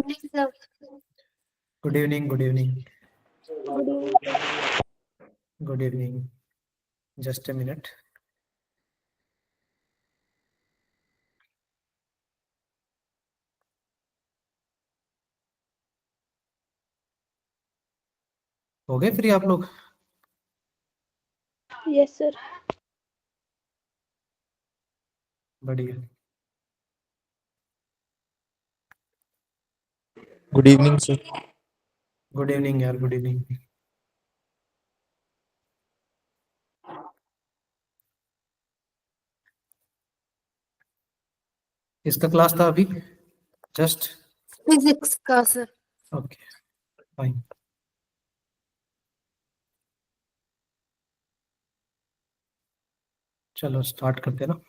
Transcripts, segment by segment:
Evening sir. Good evening, good evening, good evening. Good evening. Just a minute. हो गए free आप लोग? Yes sir. बढ़िया। Good evening sir. Good evening यार, good evening. किसका class था अभी? जस्ट फिजिक्स का सर। Okay, fine. चलो स्टार्ट करते हैं ना।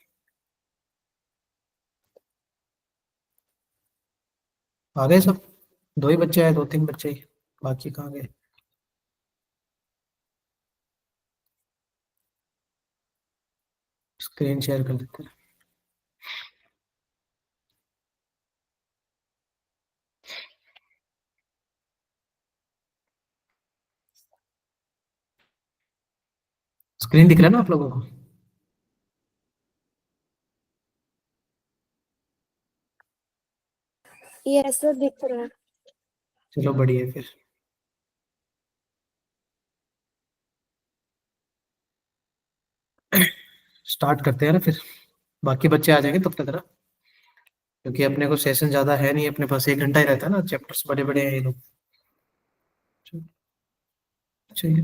आ गए सब? 2 ही बच्चे आए, 2-3 बच्चे ही, बाकी कहाँ गए? स्क्रीन शेयर कर देते हैं। स्क्रीन दिख रहा है ना आप लोगों को? यस सर, दिख रहा है। चलो बढ़िया है फिर। स्टार्ट करते हैं ना फिर। बाकी बच्चे आ जाएंगे तब तक ना, क्योंकि अपने को सेशन ज्यादा है नहीं, अपने पास 1 घंटा ही रहता है ना, चैप्टर्स बड़े बड़े हैं ये लोग। चाहिए।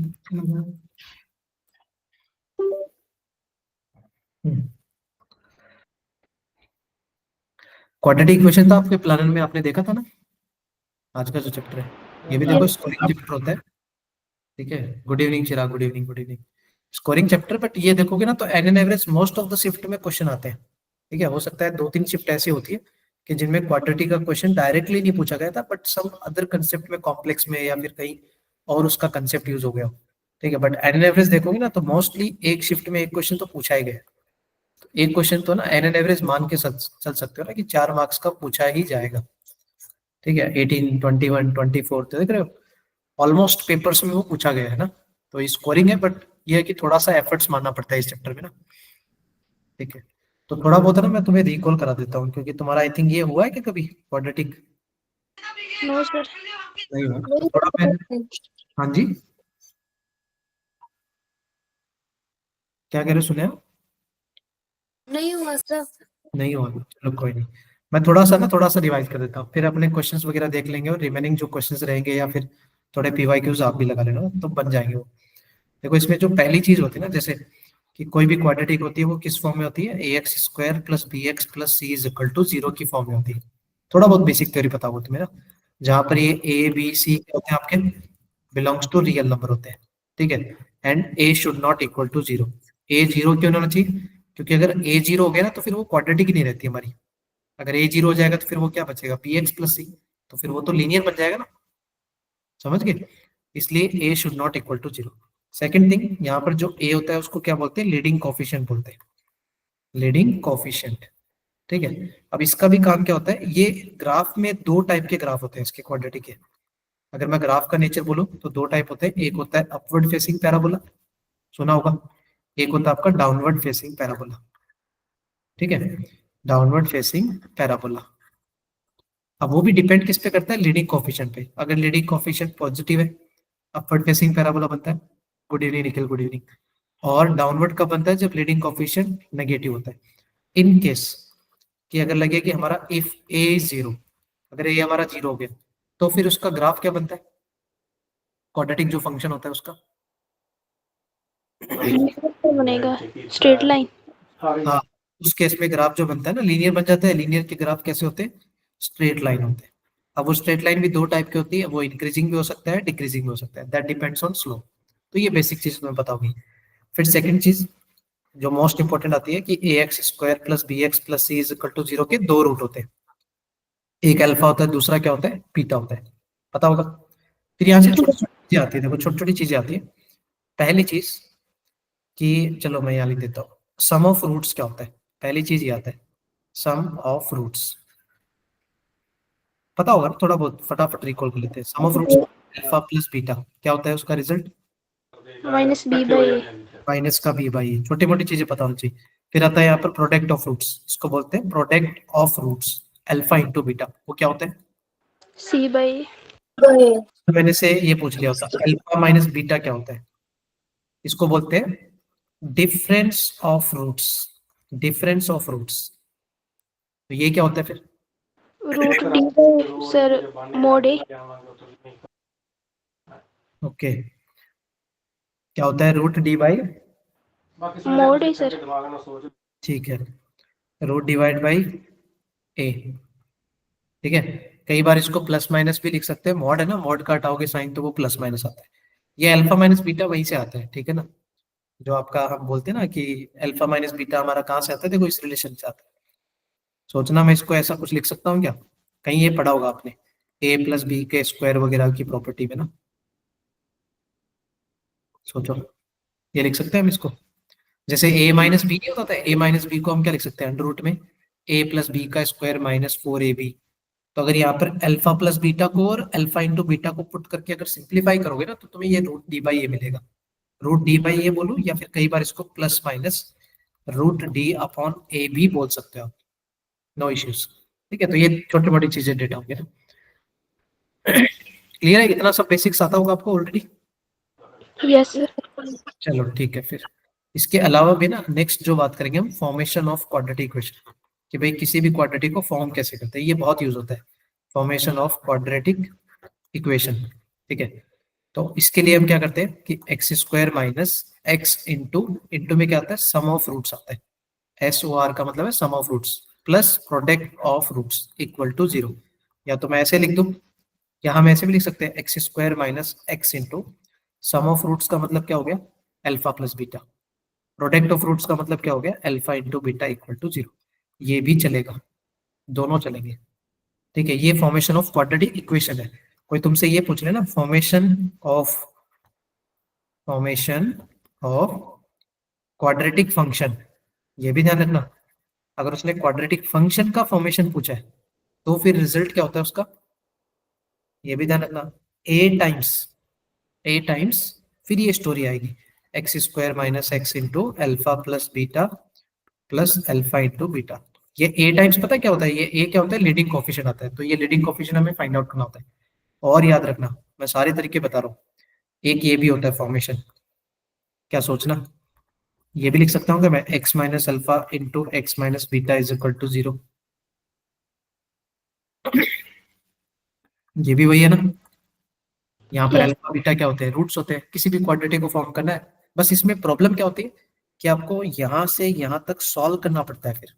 क्वाड्रेटिक इक्वेशन तो आपके प्लानर में आपने देखा था ना, आज का जो चैप्टर है। ये भी देखो, Yes. स्कोरिंग चैप्टर होता है। ठीक है। Good evening Chirag, good evening, good evening. Scoring chapter, but ये देखोगे ना तो an an average most of the shift में क्वेश्चन आते हैं। ठीक है, हो सकता है 2-3 शिफ्ट ऐसी होती है कि जिनमें क्वाड्रेटिक का क्वेश्चन डायरेक्टली नहीं पूछा गया था, बट सम अदर कंसेप्ट में, कॉम्प्लेक्स में या फिर कहीं और उसका कंसेप्ट यूज हो गया हो। ठीक है, बट एन एन एवरेज देखोगे ना तो मोस्टली एक शिफ्ट में एक क्वेश्चन तो पूछा ही गया है। तो एक क्वेश्चन तो ना एन एन एवरेज मान के चल सकते हो ना कि 4 मार्क्स का पूछा ही जाएगा। ठीक है, 18, 21, 24 तो देख रहे हो, ऑलमोस्ट पेपर्स में वो पूछा गया है ना। तो ये स्कोरिंग है, बट ये है कि थोड़ा सा एफर्ट्स मानना पड़ता है इस चैप्टर में ना। ठीक है, तो थोड़ा बहुत है ना, मैं तुम्हें रिकॉल करा देता हूँ, क्योंकि तुम्हारा आई थिंक ये हुआ है कि कभी क्वाड्रेटिक नो सर। नहीं हुआ, तो नहीं थोड़ा मैं। हाँ जी, क्या कह रहे हो, सुने आप? हुआ सर। नहीं हुआ, चलो कोई नहीं। मैं थोड़ा सा रिवाइज कर देता हूँ, फिर अपने क्वेश्चंस वगैरह देख लेंगे, और रिमेनिंग जो क्वेश्चंस रहेंगे या फिर थोड़े पीवाईक्यूज आप भी लगा लेना, तो बन जाएंगे वो। देखो, इसमें जो पहली चीज होती है ना, जैसे कि कोई भी क्वाड्रेटिक होती है वो किस फॉर्म में होती है? A x square plus b x plus c is equal to 0 की फॉर्म में होती है। थोड़ा बहुत बेसिक थ्योरी पता हो तुम्हें ना, जहां पर ये ए बी सी होते हैं आपके, बिलोंग्स टू रियल नंबर होते हैं। ठीक है, and a should not equal to 0। A 0 क्यों होना चाहिए? क्योंकि अगर ए 0 हो गया ना तो फिर वो क्वाड्रेटिक ही नहीं रहती हमारी। अगर ए 0 हो जाएगा तो फिर वो क्या बचेगा? बी एक्स प्लस सी, तो फिर वो तो लीनियर बन जाएगा ना। समझ गए? इसलिए a should not equal to 0। Second thing, यहाँ पर जो ए होता है उसको क्या बोलते हैं? लीडिंग कोफिशिएंट बोलते हैं, लीडिंग कोफिशिएंट। ठीक है, अब इसका भी काम क्या होता है? ये ग्राफ में 2 टाइप के ग्राफ होते हैं इसके, क्वाड्रेटिक के। अगर मैं ग्राफ का नेचर बोलूं तो 2 टाइप होते हैं। एक होता है अपवर्ड फेसिंग पैराबोला, सुना होगा। एक होता है आपका डाउनवर्ड फेसिंग पैराबोला। ठीक है, डाउनवर्ड फेसिंग पैराबोला। अब वो भी डिपेंड किस पे करता है? लीडिंग कोफिशिएंट पे। अगर लीडिंग कोफिशिएंट पॉजिटिव है, अपवर्ड फेसिंग पैराबोला बनता है। Good evening Nikhil, good evening. और डाउनवर्ड कब बनता है? जब लीडिंग कोफिशिएंट नेगेटिव होता है। इन केस कि अगर लगे कि हमारा इफ ए इज 0, अगर ए हमारा 0 हो गया, तो फिर उसका ग्राफ क्या बनता है? क्वाड्रेटिक जो फंक्शन होता है उसका, बनेगा स्ट्रेट लाइन। हाँ, उस केस में ग्राफ जो बनता है ना, लीनियर बन जाता है। लीनियर के ग्राफ कैसे होते हैं? स्ट्रेट लाइन होते हैं। अब वो स्ट्रेट लाइन भी 2 टाइप की होती है, वो इंक्रीजिंग भी हो सकता है, डिक्रीजिंग भी हो सकता है, दैट डिपेंड्स ऑन स्लोप। तो ये बेसिक चीज तुम्हें बताऊंगी। फिर सेकंड चीज जो मोस्ट इंपॉर्टेंट आती है कि a x square plus b x plus c is equal to 0 के 2 रूट होते हैं। एक अल्फा होता है, दूसरा क्या होता है? बीटा होता है, पता होगा। फिर यहाँ से छोटी छोटी चीजें आती है, देखो छोटी छोटी चीजें आती है। पहली चीज कि चलो मैं यहाँ लिख देता हूँ, सम ऑफ रूट्स क्या होता है? पहली चीज ये आता है, सम ऑफ रूट्स। पता होगा ना, थोड़ा बहुत फटाफट रिकॉल कर लेते हैं। Sum of roots alpha plus beta क्या होता है उसका result? Minus b by a. Minus का बी बाई, छोटी मोटी चीजें पता होनी चाहिए। फिर आता है यहाँ पर प्रोडक्ट ऑफ रूट्स, इसको बोलते हैं product of roots alpha into beta, वो क्या होता है? C by a. तो मैंने से ये पूछ लिया होता, अल्फा माइनस बीटा क्या होता है? इसको बोलते हैं difference of roots, difference of roots. तो ये क्या होता है फिर? Root D by sir mod a. Okay, क्या होता है root D by? Mod a sir. ठीक है, रूट डिवाइड बाई ए। ठीक है, कई बार इसको प्लस माइनस भी लिख सकते हैं, मॉड है ना, मॉड का हटाओगे साइन तो वो प्लस माइनस आता है। ये अल्फा माइनस बीटा वहीं से आता है, ठीक है ना, जो आपका हम बोलते हैं ना कि अल्फा माइनस बीटा हमारा कहाँ से आता है, देखो इस रिलेशन से आता है। सोचना मैं इसको ऐसा कुछ लिख सकता हूँ क्या? कहीं ये पढ़ा होगा आपने ए प्लस बी के स्क्वायर वगैरह की प्रॉपर्टी में ना, सोचो, ये लिख सकते हैं हम इसको। जैसे ए माइनस बी नहीं होता था, ए माइनस बी को हम क्या लिख सकते हैं अंडर रूट में ए प्लस बी का स्क्वायर माइनस 4ab। तो अगर यहाँ पर अल्फा प्लस बीटा को और अल्फा इंटू बीटा को पुट करके अगर सिंप्लीफाई करोगे ना, तो तुम्हें ये रूट डी बाई ए मिलेगा। रूट डी बाई ए बोलो, या फिर कई बार इसको plus minus root D upon a भी बोल सकते हो आप, नो इश्यूज। ठीक है, तो ये छोटी मोटी चीजें डेटा होंगे ना। क्लियर है, इतना सब बेसिक्स आता होगा आपको ऑलरेडी। Yes sir. चलो ठीक है, फिर इसके अलावा भी ना नेक्स्ट जो बात करेंगे हम फॉर्मेशन ऑफ क्वाड्रेटिक इक्वेशन, कि भाई किसी भी क्वाड्रेटिक को फॉर्म कैसे करते हैं, ये बहुत यूज होता है, फॉर्मेशन ऑफ क्वाड्रेटिक इक्वेशन। ठीक है, तो इसके लिए हम क्या करते हैं कि x square minus x into, into में क्या आता है सम ऑफ रूट्स आता है, एस ओ आर का मतलब है sum of roots, plus product of roots equal to zero. या तो मैं ऐसे लिख दूं, या हम ऐसे भी लिख सकते हैं x square minus x into sum of roots का मतलब क्या हो गया alpha plus beta, product of roots का मतलब क्या हो गया alpha into beta equal to zero. ये भी चलेगा, दोनों चलेंगे। ठीक है, ये फॉर्मेशन ऑफ क्वाड्रेटिक इक्वेशन है। कोई तुमसे ये पूछ ले ना फॉर्मेशन ऑफ क्वाड्रेटिक फंक्शन, ये भी ध्यान रखना। अगर उसने क्वाड्रेटिक फंक्शन का फॉर्मेशन पूछा है तो फिर रिजल्ट क्या होता है उसका, ये भी ध्यान रखना। ए टाइम्स फिर ये स्टोरी आएगी x square minus x into alpha plus beta plus alpha into beta. ये ए टाइम्स पता है क्या होता है, ये ए क्या होता है लीडिंग कोफिशिएंट आता है, तो ये लीडिंग कोफिशिएंट हमें फाइंड आउट करना होता है। और याद रखना, मैं सारे तरीके बता रहा हूँ, एक ये भी होता है फॉर्मेशन, क्या सोचना, ये भी लिख सकता हूँ कि मैं x minus alpha into x minus beta is equal to zero, ये भी वही है ना। यहाँ पर यस। अल्फा बीटा क्या होते हैं रूट्स होते हैं, किसी भी क्वाड्रेटिक को फॉर्म करना है। बस इसमें प्रॉब्लम क्या होती है कि आपको यहाँ से यहाँ तक सॉल्व करना पड़ता है फिर,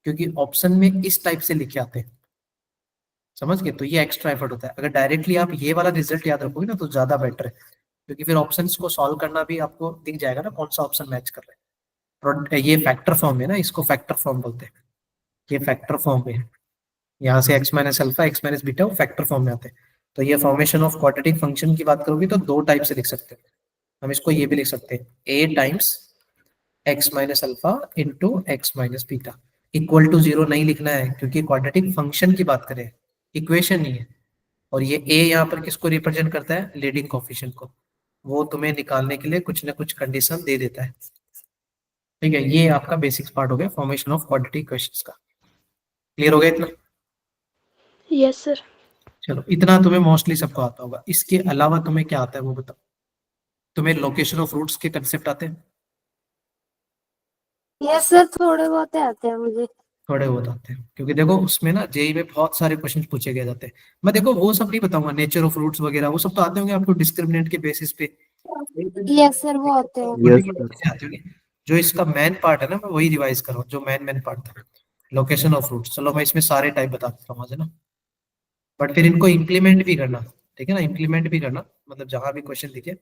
क्योंकि ऑप्शन में इस टाइप से लिखे आते हैं, समझ गए, तो ये एक्स्ट्रा एफर्ट होता है। अगर डायरेक्टली आप ये वाला रिजल्ट याद रखोगे ना तो ज्यादा बेटर है, क्योंकि फिर ऑप्शंस को सॉल्व करना भी आपको दिख जाएगा ना कौन सा ऑप्शन मैच कर रहा है। ये फैक्टर फॉर्म में ना, इसको फैक्टर फॉर्म बोलते हैं, ये फैक्टर फॉर्म में है। यहाँ से x minus alpha x minus beta वो फैक्टर फॉर्म में आते हैं। तो ये फॉर्मेशन ऑफ क्वाड्रेटिक फंक्शन की बात करोगे तो दो टाइप से लिख सकते हैं हम इसको, ये भी लिख सकते हैं a times x minus alpha into x minus beta equal to zero नहीं लिखना है, क्योंकि क्वाड्रेटिक फंक्शन की बात करें, इक्वेशन नहीं है। और ये ए यहाँ पर किसको रिप्रेजेंट करता है, लीडिंग कोफिशिएंट को, वो तुम्हें निकालने के लिए कुछ ना कुछ कंडीशन दे देता है। ठीक है, ये आपका बेसिक्स पार्ट हो गया फॉर्मेशन ऑफ क्वाड्रेटिक इक्वेशंस का। क्लियर हो गया इतना? Yes sir. चलो, इतना तुम्हें मोस्टली सबको आता होगा, इसके अलावा तुम्हें क्या आता है वो बताओ। तुम्हें लोकेशन ऑफ रूट्स के कंसेप्ट आते हैं? यस सर, थोड़े बहुत आते हैं मुझे। थोड़े बहुत आते हैं, क्योंकि देखो उसमें ना जेई में बहुत सारे क्वेश्चन पूछे गए जाते हैं। मैं देखो वो सब नहीं बताऊंगा, नेचर ऑफ रूट्स वगैरह वो सब तो आते होंगे आपको डिस्क्रिमिनेंट के बेसिस पे, यस सर, वो आते हैं। छोटी यस मोटी सर। चीजें आती होंगी। जो इसका मेन पार्ट है ना, मैं वही रिवाइज कर रहा हूँ, जो मेन पार्ट था लोकेशन ऑफ रूट्स। चलो मैं इसमें सारे टाइप बता देता हूँ, है ना, बट फिर इनको इम्प्लीमेंट भी करना, ठीक है ना, इम्प्लीमेंट भी करना, मतलब जहां भी क्वेश्चन दिखे।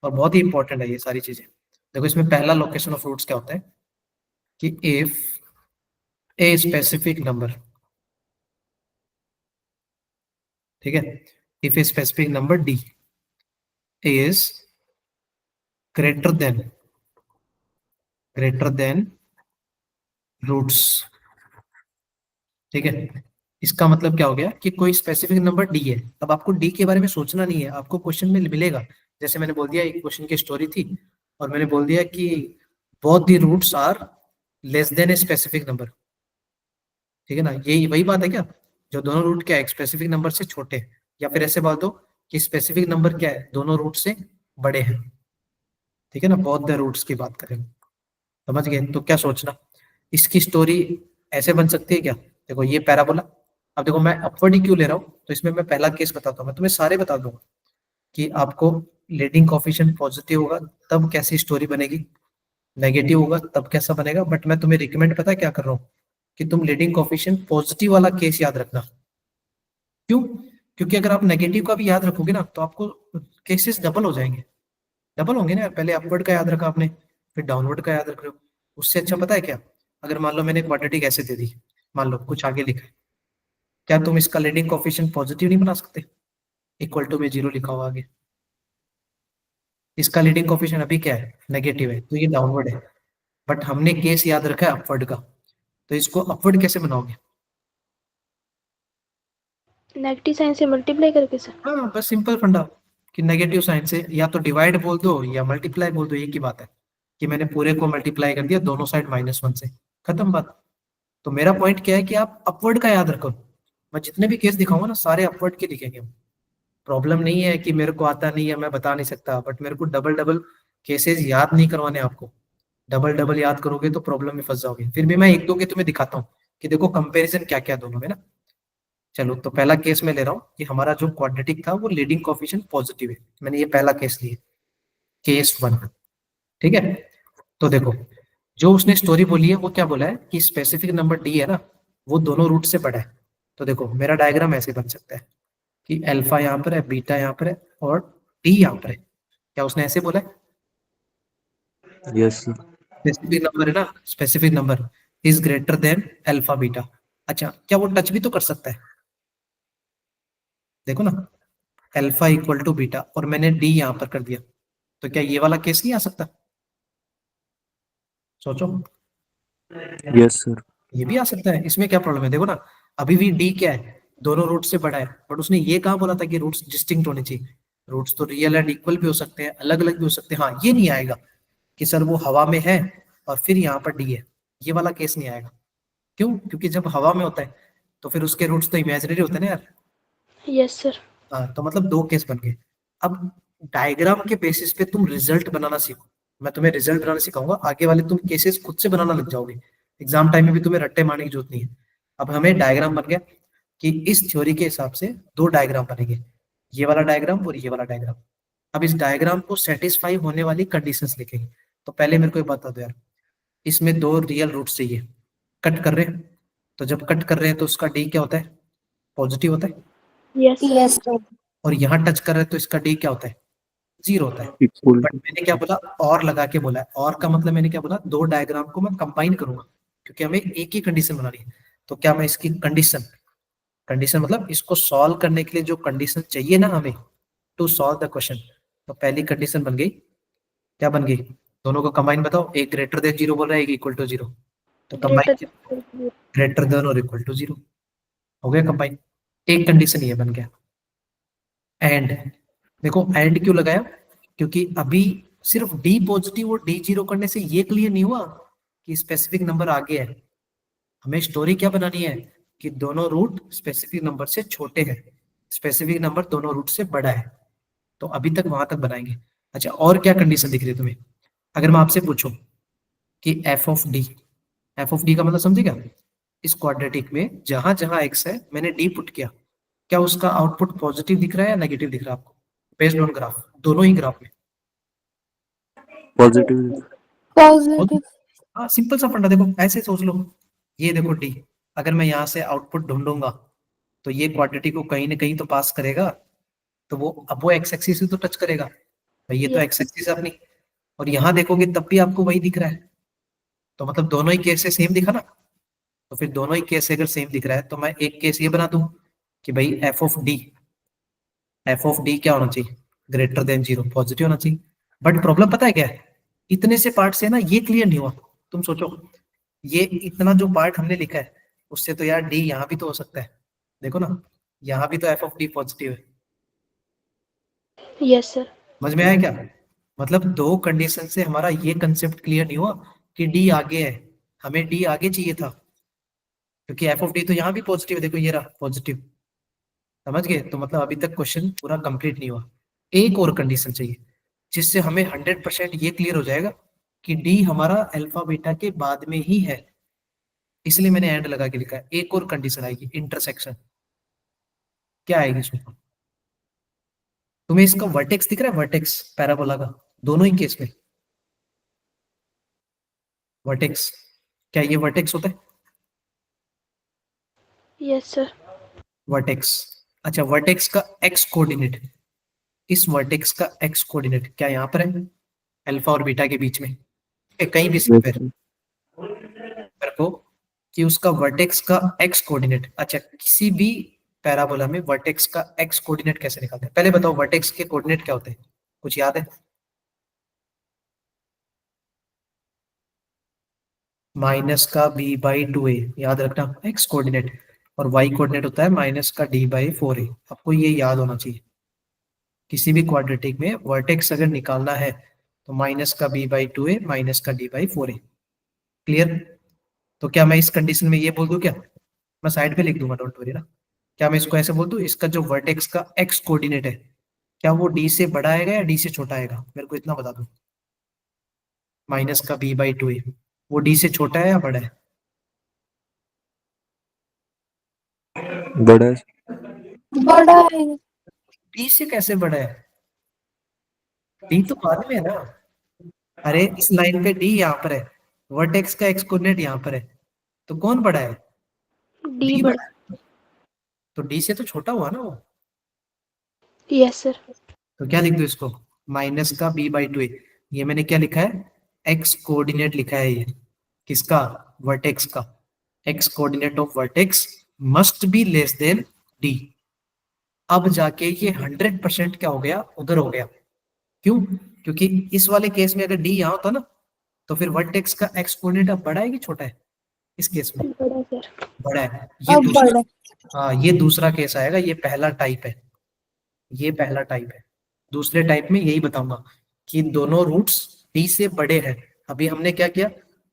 और बहुत ही इंपॉर्टेंट है ये सारी चीजें। देखो इसमें पहला लोकेशन ऑफ रूट्स क्या होता है कि इफ ए स्पेसिफिक नंबर, ठीक है, if a specific number D is greater than roots, ठीक है, इसका मतलब क्या हो गया कि कोई स्पेसिफिक नंबर डी है। अब आपको डी के बारे में सोचना नहीं है, आपको क्वेश्चन में मिलेगा। जैसे मैंने बोल दिया, एक क्वेश्चन की स्टोरी थी और मैंने बोल दिया कि both the roots are less than a specific number. ठीक है ना, यही वही बात है क्या, जो दोनों रूट क्या है, स्पेसिफिक नंबर से छोटे हैं। या फिर ऐसे बात दो कि स्पेसिफिक नंबर क्या है, दोनों रूट से बड़े हैं। ठीक है ना, बोथ द रूट्स की बात करें, समझ गए। तो क्या सोचना, इसकी स्टोरी ऐसे बन सकती है क्या। देखो ये पैराबोला, अब देखो मैं अपवर्ड ही क्यों ले रहा हूँ, तो इसमें मैं पहला केस बताता हूँ, मैं तुम्हें सारे बता दूंगा कि आपको लीडिंग कोफिशिएंट पॉजिटिव होगा तब कैसी स्टोरी बनेगी, नेगेटिव होगा तब कैसा बनेगा। बट मैं तुम्हें रिकमेंड पता है क्या कर रहा हूँ, कि तुम लीडिंग कोफिशिएंट पॉजिटिव वाला केस याद रखना। क्यों, क्योंकि अगर आप नेगेटिव का भी याद रखोगे ना तो आपको केसेस डबल हो जाएंगे, डबल होंगे ना यार। पहले अपवर्ड का याद रखा आपने, फिर डाउनवर्ड का याद रख रहे हो। उससे अच्छा पता है क्या, अगर मान लो मैंने क्वाड्रेटिक ऐसे दे दी, मान लो कुछ आगे लिखा है, क्या तुम इसका लीडिंग कोफिशिएंट पॉजिटिव नहीं बना सकते, इक्वल टू में जीरो लिखा हुआ आगे। इसका लीडिंग कोफिशिएंट अभी क्या है, नेगेटिव है, तो ये डाउनवर्ड है। बट हमने केस याद रखा है अपवर्ड का, तो इसको अपवर्ड कैसे बनाओगे। नेगेटिव साइन से मल्टीप्लाई करके सर। हाँ बस सिंपल फंडा, कि नेगेटिव साइन से या तो डिवाइड बोल दो या मल्टीप्लाई बोल दो, एक ही बात है कि मैंने पूरे को मल्टीप्लाई कर दिया दोनों साइड -1 से, खत्म बात। तो मेरा पॉइंट क्या है कि आप अपवर्ड का याद रखो। मैं जितने भी केस दिखाऊंगा ना सारे अपवर्ड के दिखेंगे। प्रॉब्लम नहीं है कि मेरे को आता नहीं है, मैं बता नहीं सकता, बट मेरे को डबल डबल केसेस याद नहीं करवाने आपको। डबल डबल याद करोगे तो प्रॉब्लम में फंस जाओगे। फिर भी मैं एक दो के तुम्हें दिखाता हूँ कि देखो कंपैरिजन क्या क्या दोनों में ना। चलो तो पहला केस मैं ले रहा हूँ कि हमारा जो क्वाड्रेटिक था वो लीडिंग कोफिशिएंट पॉजिटिव है। मैंने ये पहला केस लिया, केस 1। ठीक है, तो देखो जो उसने स्टोरी बोली है वो क्या बोला है कि स्पेसिफिक नंबर डी है ना, वो दोनों रूट से बड़ा है। तो देखो मेरा डायग्राम ऐसे बन सकता है कि अल्फा यहाँ पर है, बीटा यहाँ पर है और डी यहाँ पर है। क्या उसने ऐसे बोला है, यस सर। स्पेसिफिक नंबर है ना, specific number is greater then alpha beta. अच्छा क्या वो टच भी तो कर सकता है, देखो ना, अल्फा इक्वल टू बीटा और मैंने डी यहाँ पर कर दिया, तो क्या ये वाला केस नहीं आ सकता, सोचो। Yes sir. ये भी आ सकता है, इसमें क्या प्रॉब्लम है, देखो ना, अभी भी डी क्या है, दोनों रूट से बड़ा है। बट उसने ये कहाँ बोला था कि रूट्स डिस्टिंक्ट होने चाहिए। रूट्स तो रियल एंड इक्वल भी हो सकते हैं, अलग अलग भी हो सकते हैं। हाँ ये नहीं आएगा कि सर वो हवा में है और फिर यहाँ पर डी है, ये वाला केस नहीं आएगा। क्यों, क्योंकि जब हवा में होता है तो फिर उसके रूट्स तो इमेजिनरी होते हैं ना यार। Yes sir. हाँ तो मतलब दो केस बन गए। अब डायग्राम के बेसिस पे तुम रिजल्ट बनाना सीखो। मैं तुम्हें रिजल्ट बनाना सिखाऊंगा, आगे वाले तुम केसेस खुद से बनाना लग जाओगे। एग्जाम टाइम में भी तुम्हें रट्टे मारने की जरूरत नहीं है। अब हमें डायग्राम बन गया कि इस थ्योरी के हिसाब से दो डायग्राम बनेंगे, ये वाला डायग्राम और ये वाला डायग्राम। अब इस डायग्राम को सेटिस्फाई होने वाली कंडीशंस लिखेंगे। तो पहले मेरे को ये बता दो यार, इसमें दो रियल रूट्स चाहिए, कट कर रहे हैं, तो जब कट कर रहे हैं तो उसका डी क्या होता है, पॉजिटिव होता है। Yes yes sir. और यहाँ टच कर रहे हैं तो इसका डी क्या होता है, जीरो होता है। Equal but to. मैंने क्या बोला, और लगा के बोला है। और का मतलब मैंने क्या बोला, दो डायग्राम को मैं कंबाइन करूंगा क्योंकि हमें एक ही कंडीशन बनानी है। तो क्या मैं इसकी कंडीशन, कंडीशन मतलब इसको सॉल्व करने के लिए जो कंडीशन चाहिए ना हमें टू सॉल्व द क्वेश्चन, तो पहली कंडीशन बन गई, क्या बन गई, दोनों को कंबाइन बताओ। एक ग्रेटर देन जीरो बोल रहा है, एक इक्वल टू जीरो, तो कंबाइन ग्रेटर। ग्रेटर देन और इक्वल टू जीरो, हो गया कंबाइन। एक कंडीशन ये बन गया। एंड देखो एंड क्यों लगाया, क्योंकि अभी सिर्फ डी पॉजिटिव और डी जीरो करने से ये क्लियर नहीं हुआ कि स्पेसिफिक नंबर आगे है। हमें स्टोरी क्या बनानी है कि दोनों रूट स्पेसिफिक नंबर से छोटे हैं, स्पेसिफिक नंबर दोनों रूट से बड़ा है। तो अभी तक वहां तक बनाएंगे। अच्छा और क्या कंडीशन दिख रही है तुम्हें, अगर मैं आपसे पूछूं कि एफ ऑफ डी का मतलब समझेगा, इस क्वाड्रेटिक में जहां जहां एक्स है मैंने डी पुट किया, क्या उसका आउटपुट पॉजिटिव दिख रहा है या नेगेटिव दिख रहा है आपको, बेस्ड ऑन ग्राफ, दोनों ही ग्राफ में। पॉजिटिव। पॉजिटिव। हाँ सिंपल सा फंडा, देखो ऐसे सोच लो, ये देखो डी, अगर मैं यहाँ से आउटपुट ढूंढूंगा तो ये क्वाड्रेटिक को कहीं ना कहीं तो पास करेगा, तो वो अब वो एक्स एक्सिस से तो टच करेगा भाई, ये तो एक्स एक्सिस है अपनी। और यहाँ देखोगे तब भी आपको वही दिख रहा है, तो मतलब दोनों ही केस से सेम दिखा ना। तो फिर दोनों ही केस अगर सेम दिख रहा है तो मैं एक केस ये बना दूं कि भाई एफ ऑफ डी क्या होना चाहिए, ग्रेटर देन जीरो, पॉजिटिव होना चाहिए। बट प्रॉब्लम पता है क्या है, इतने से पार्ट से ना ये क्लियर नहीं हुआ। तुम सोचो, ये इतना जो पार्ट हमने लिखा है उससे तो यार डी यहाँ भी तो हो सकता है, देखो ना, यहाँ भी तो एफ ऑफ डी पॉजिटिव है। Yes sir. समझ में आया क्या? मतलब दो कंडीशन से हमारा ये कंसेप्ट क्लियर नहीं हुआ कि डी आगे है, हमें डी आगे चाहिए था, क्योंकि एफ ऑफ डी तो यहाँ भी पॉजिटिव है, देखो ये रहा पॉजिटिव। समझ गए? तो मतलब अभी तक क्वेश्चन पूरा कंप्लीट नहीं हुआ, एक और कंडीशन चाहिए जिससे हमें 100% ये क्लियर हो जाएगा कि डी हमारा अल्फा बीटा के बाद में ही है। इसलिए मैंने एंड लगा के लिखा है, एक और कंडीशन आएगी, इंटरसेक्शन। क्या आएगी इसमें? तुम्हें इसका वर्टेक्स दिख रहा है, वर्टेक्स पैराबोला का, दोनों ही केस में वर्टेक्स। क्या ये वर्टेक्स होता है? Yes sir. वर्टेक्स। अच्छा, वर्टेक्स का एक्स कोऑर्डिनेट, इस वर्टेक्स का एक्स कोऑर्डिनेट क्या यहाँ पर है, अल्फा और बीटा के बीच में, कहीं भी Yes, स्क्वायर sir. को, कि उसका वर्टेक्स का एक्स कोऑर्डिनेट। अच्छा, किसी भी पैराबोला में वर्टेक्स का एक्स कोऑर्डिनेट कैसे निकालते हैं? पहले बताओ वर्टेक्स के कोऑर्डिनेट क्या होते हैं, कुछ याद है? माइनस का बी बाई टू ए, याद रखना एक्स कोऑर्डिनेट, और वाई कोऑर्डिनेट होता है माइनस का डी बाई फोर ए। आपको ये याद होना चाहिए। किसी भी क्वाड्रेटिक में वर्टेक्स अगर निकालना है तो माइनस का b by two a minus का D by four a. Clear? तो क्या मैं इस कंडीशन में ये बोल दूं क्या, मैं साइड पे लिख दूंगा, डोंट वरी ना, क्या मैं इसको ऐसे बोल दूं, इसका जो वर्टेक्स का एक्स कोऑर्डिनेट है, क्या वो डी से बड़ा आएगा या डी से छोटा आएगा? मेरे को इतना बता दो। माइनस का बी बाई टू ए, वो डी से छोटा है या बड़ा है? बड़ा है। बड़ा है। डी से कैसे बड़ा है? डी तो बाद में है ना। अरे इस लाइन पे डी यहाँ पर है, वर्टेक्स का एक्स कोऑर्डिनेट यहाँ पर है, तो कौन बड़ा है? डी डी बड़ा। बड़ा है। तो डी से तो छोटा हुआ ना वो। Yes sir. तो क्या लिख दो इसको, माइनस का बी बाई टू ए, ये मैंने क्या लिखा है, एक्स कोऑर्डिनेट लिखा है ये, किसका? वर्टेक्स का। X coordinate of vertex must be less than D. अब जाके ये 100% क्या हो गया, उधर हो गया। क्यों? क्योंकि इस वाले केस में अगर डी यहाँ होता ना, तो फिर वर्टेक्स का एक्स कोऑर्डिनेट अब बड़ा है कि छोटा है? इस केस में बड़ा सर। बड़ा है। ये अब दूसरा, बड़ा। हाँ ये दूसरा केस आएगा, ये पहला टाइप है, ये पहला टाइप है। दूसरे टाइप में यही बताऊंगा कि दोनों रूट्स डी से बड़े हैं। अभी हमने क्या किया,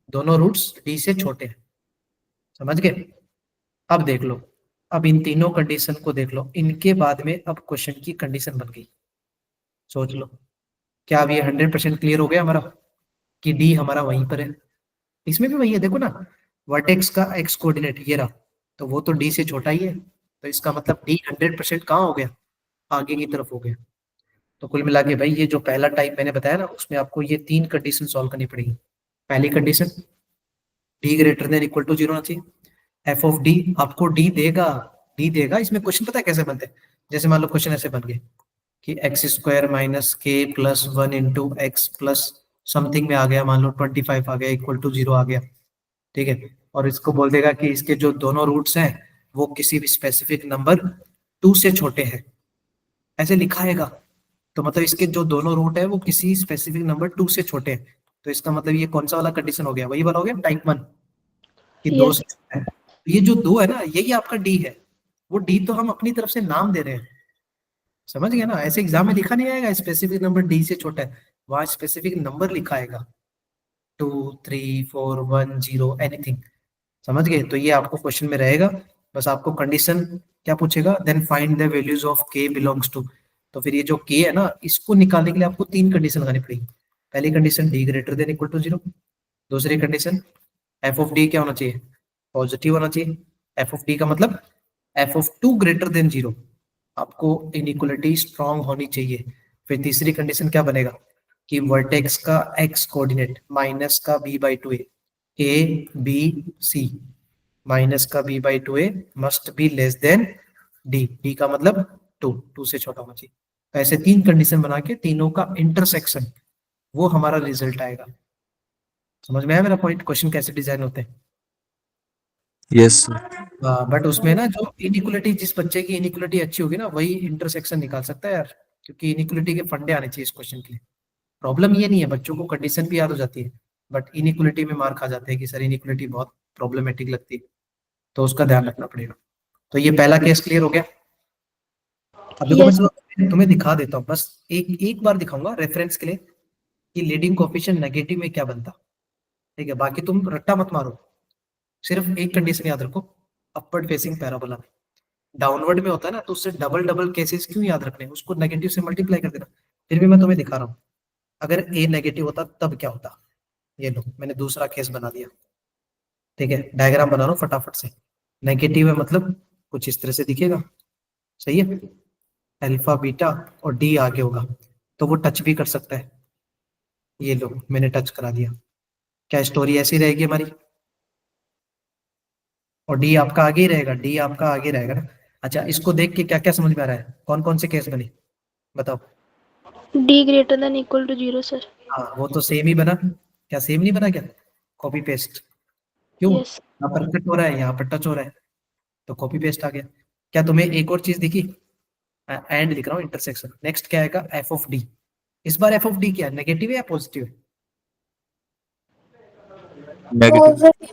दोनों रूट्स डी से छोटे हैं। समझ गए? अब देख लो, अब इन तीनों कंडीशन को देख लो, इनके बाद में अब क्वेश्चन की कंडीशन बन गई। सोच लो, क्या अब ये 100% क्लियर हो गया हमारा कि डी हमारा वहीं पर है? इसमें भी वही है, देखो ना, वर्टेक्स का एक्स कोऑर्डिनेट ये रहा, तो वो तो डी से छोटा ही है, तो इसका मतलब डी 100% कहाँ हो गया, आगे की तरफ हो गया। तो कुल मिला के भाई ये जो पहला टाइप मैंने बताया ना, उसमें आपको ये तीन कंडीशन सॉल्व करनी पड़ेगी। पहली condition, D greater than equal to zero होना चाहिए। एफ ऑफ डी आपको डी देगा, डी देगा। इसमें क्वेश्चन पता है कैसे बनते हैं? जैसे मान लो क्वेश्चन ऐसे बन गए कि एक्स स्क्वायर माइनस के plus one into x plus something में आ गया, मान लो 25 आ गया, इक्वल टू जीरो आ गया, ठीक है। और इसको बोल देगा कि इसके जो दोनों रूट्स हैं वो किसी भी स्पेसिफिक नंबर टू से छोटे हैं, ऐसे लिखाएगा। तो मतलब इसके जो दोनों रूट है वो किसी स्पेसिफिक नंबर टू से छोटे हैं। तो इसका मतलब ये कौन सा वाला कंडीशन हो गया, वही वाला हो गया टाइप वन, कि दो यस। से छोटा है। तो ये जो दो है ना, यही आपका डी है। वो डी तो हम अपनी तरफ से नाम दे रहे हैं, समझ गए ना? ऐसे एग्जाम में लिखा नहीं आएगा स्पेसिफिक नंबर डी से छोटा है, वहां स्पेसिफिक नंबर लिखा आएगा, 2 3 4 1 0 एनीथिंग। समझ गए? तो ये आपको क्वेश्चन में रहेगा। बस आपको कंडीशन क्या पूछेगा, then find the values of k belongs to. तो फिर ये जो के है ना, इसको निकालने के लिए आपको तीन कंडीशन लगानी पड़ेगी। पहली condition D greater than equal to zero. दूसरी कंडीशन एफ ऑफ डी क्या होना चाहिए, पॉजिटिव होना चाहिए। एफ ऑफ डी का मतलब f of two greater than zero, आपको इनइक्वलिटी स्ट्रांग होनी चाहिए। फिर तीसरी कंडीशन क्या बनेगा कि वर्टेक्स का एक्स कोऑर्डिनेट माइनस का b by two a b c, minus का b by two a must be less than D, D का मतलब टू, टू से छोटा होना चाहिए। तो ऐसे तीन कंडीशन बना के तीनों का इंटरसेक्शन, वो हमारा रिजल्ट आएगा। समझ में आया मेरा पॉइंट, क्वेश्चन कैसे डिजाइन होते हैं? Yes, sir. बट उसमें ना जो इनइक्वलिटी, जिस बच्चे की इनइक्वलिटी अच्छी होगी ना, वही इंटरसेक्शन निकाल सकता है यार, क्योंकि इनइक्वलिटी के फंडे आने चाहिए इस क्वेश्चन के लिए। प्रॉब्लम ये नहीं है, बच्चों को कंडीशन भी याद हो जाती है, बट इनइक्वलिटी में मार खा जाते हैं कि सर इनइक्वलिटी बहुत प्रॉब्लमेटिक लगती है, तो उसका ध्यान रखना पड़ेगा। तो ये पहला केस क्लियर हो गया। अब देखो Yes. मैं तुम्हें दिखा देता हूँ, बस एक एक बार दिखाऊंगा रेफरेंस के लिए कि लीडिंग कोएफिशिएंट नेगेटिव में क्या बनता। ठीक है, बाकी तुम रट्टा मत मारो, सिर्फ एक कंडीशन याद रखो, अपवर्ड फेसिंग पैराबोला में। डाउनवर्ड में होता है ना, तो उससे डबल डबल केसेस क्यों याद रखने, उसको नेगेटिव से मल्टीप्लाई कर देना। फिर भी मैं तुम्हें दिखा रहा हूँ, अगर ए नेगेटिव होता तब क्या होता। ये लो मैंने दूसरा केस बना दिया। ठीक है, डायग्राम बना रहा हूँ फटाफट से। नेगेटिव है मतलब कुछ इस तरह से दिखेगा, सही है। अल्फा बीटा और डी आगे होगा, तो वो टच भी कर सकता है। ये लो मैंने टच करा दिया, क्या स्टोरी ऐसी रहेगी हमारी। और डी आपका आगे ही रहेगा, डी आपका आगे रहेगा ना। अच्छा, इसको देख के क्या क्या समझ में आ रहा है, कौन कौन से केस बने बताओ। D greater than equal to 0, sir. हाँ वो तो सेम ही बना, क्या सेम नहीं बना क्या, कॉपी पेस्ट। क्यों, Yes. यहाँ पर कट हो रहा है यहाँ पर टच हो रहा है, तो कॉपी पेस्ट आ गया। क्या तुम्हें एक और चीज दिखी, एंड लिख रहा हूँ इंटरसेक्शन। नेक्स्ट क्या आएगा, एफ ऑफ डी। इस बार एफ ऑफ डी क्या है, नेगेटिव है या पॉजिटिव है। Negative.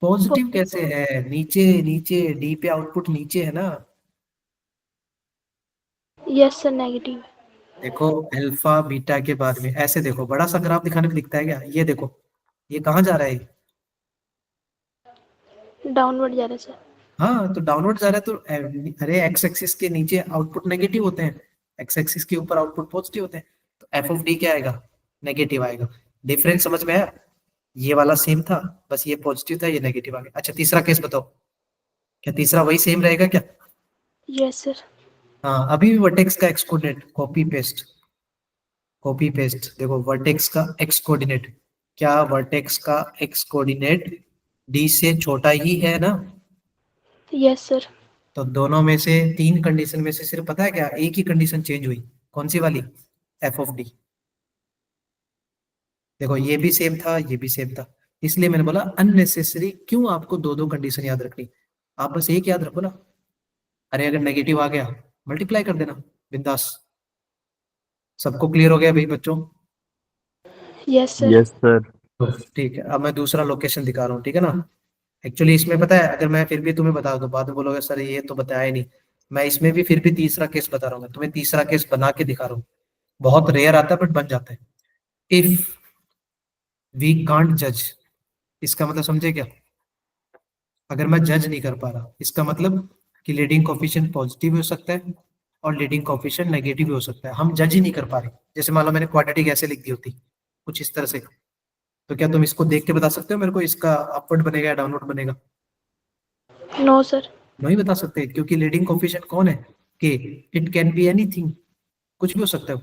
पॉजिटिव कैसे है, नीचे नीचे डी पे आउटपुट नीचे है ना। Yes, sir. Negative. देखो अल्फा बीटा के बाद में ऐसे देखो, बड़ा सा ग्राफ दिखाने में दिखता है क्या, ये देखो ये कहाँ जा रहा है। Downward जा रहा है, sir. हाँ तो डाउनवर्ड जा रहा है, तो अरे एक्स एक्सिस के नीचे आउटपुट नेगेटिव होते हैं, एक्स एक्सिस के ऊपर आउटपुट पॉजिटिव होते हैं। तो एफ ऑफ डी क्या आएगा, नेगेटिव आएगा। डिफरेंस समझ में आया, ये वाला सेम था, बस ये पॉजिटिव था ये नेगेटिव आ गया। अच्छा तीसरा केस बताओ, क्या तीसरा वही सेम रहेगा क्या। Yes, sir. हाँ अभी भी वर्टेक्स का x coordinate copy paste, copy paste. देखो वर्टेक्स का एक्स कोऑर्डिनेट, क्या वर्टेक्स का एक्स कोऑर्डिनेट डी से छोटा ही है ना। Yes, sir. तो दोनों में से तीन कंडीशन में से सिर्फ पता है क्या, एक ही कंडीशन चेंज हुई, कौन सी वाली, एफ ऑफ डी। देखो ये भी सेम था ये भी सेम था, इसलिए मैंने बोला अननेसेसरी क्यों आपको दो दो कंडीशन याद रखनी, आप बस एक याद रखो ना। अरे अगर नेगेटिव आ गया मल्टीप्लाई कर देना, बिंदास। सबको क्लियर हो गया भाई बच्चों। Yes, sir. Yes, sir. तो ठीक है, अब मैं दूसरा लोकेशन दिखा रहा हूँ, ठीक है ना। एक्चुअली इसमें पता है, अगर मैं फिर भी तुम्हें बता दूं बाद में बोलोगे सर ये तो बताया ही नहीं। मैं इसमें भी फिर भी तीसरा केस बता रहा हूँ, मैं तुम्हें तीसरा केस बना के दिखा रहा हूँ। बहुत रेयर आता है बट बन जाता है। इफ वी कांट जज, इसका मतलब समझे क्या, अगर मैं जज नहीं कर पा रहा इसका मतलब कि लीडिंग कोएफिशिएंट पॉजिटिव भी हो सकता है और लीडिंग कोएफिशिएंट नेगेटिव भी हो सकता है, हम जज ही नहीं कर पा रहे। जैसे मान लो मैंने क्वाड्रेटिक ऐसे लिख दी होती कुछ इस तरह से, तो क्या तुम इसको देख के बता सकते हो मेरे को इसका अपवर्ड बनेगा या डाउनवर्ड बनेगा। No, sir. नहीं बता सकते, क्योंकि लीडिंग कोएफिशिएंट कौन है, के। इट कैन बी एनीथिंग, कुछ भी हो सकता है।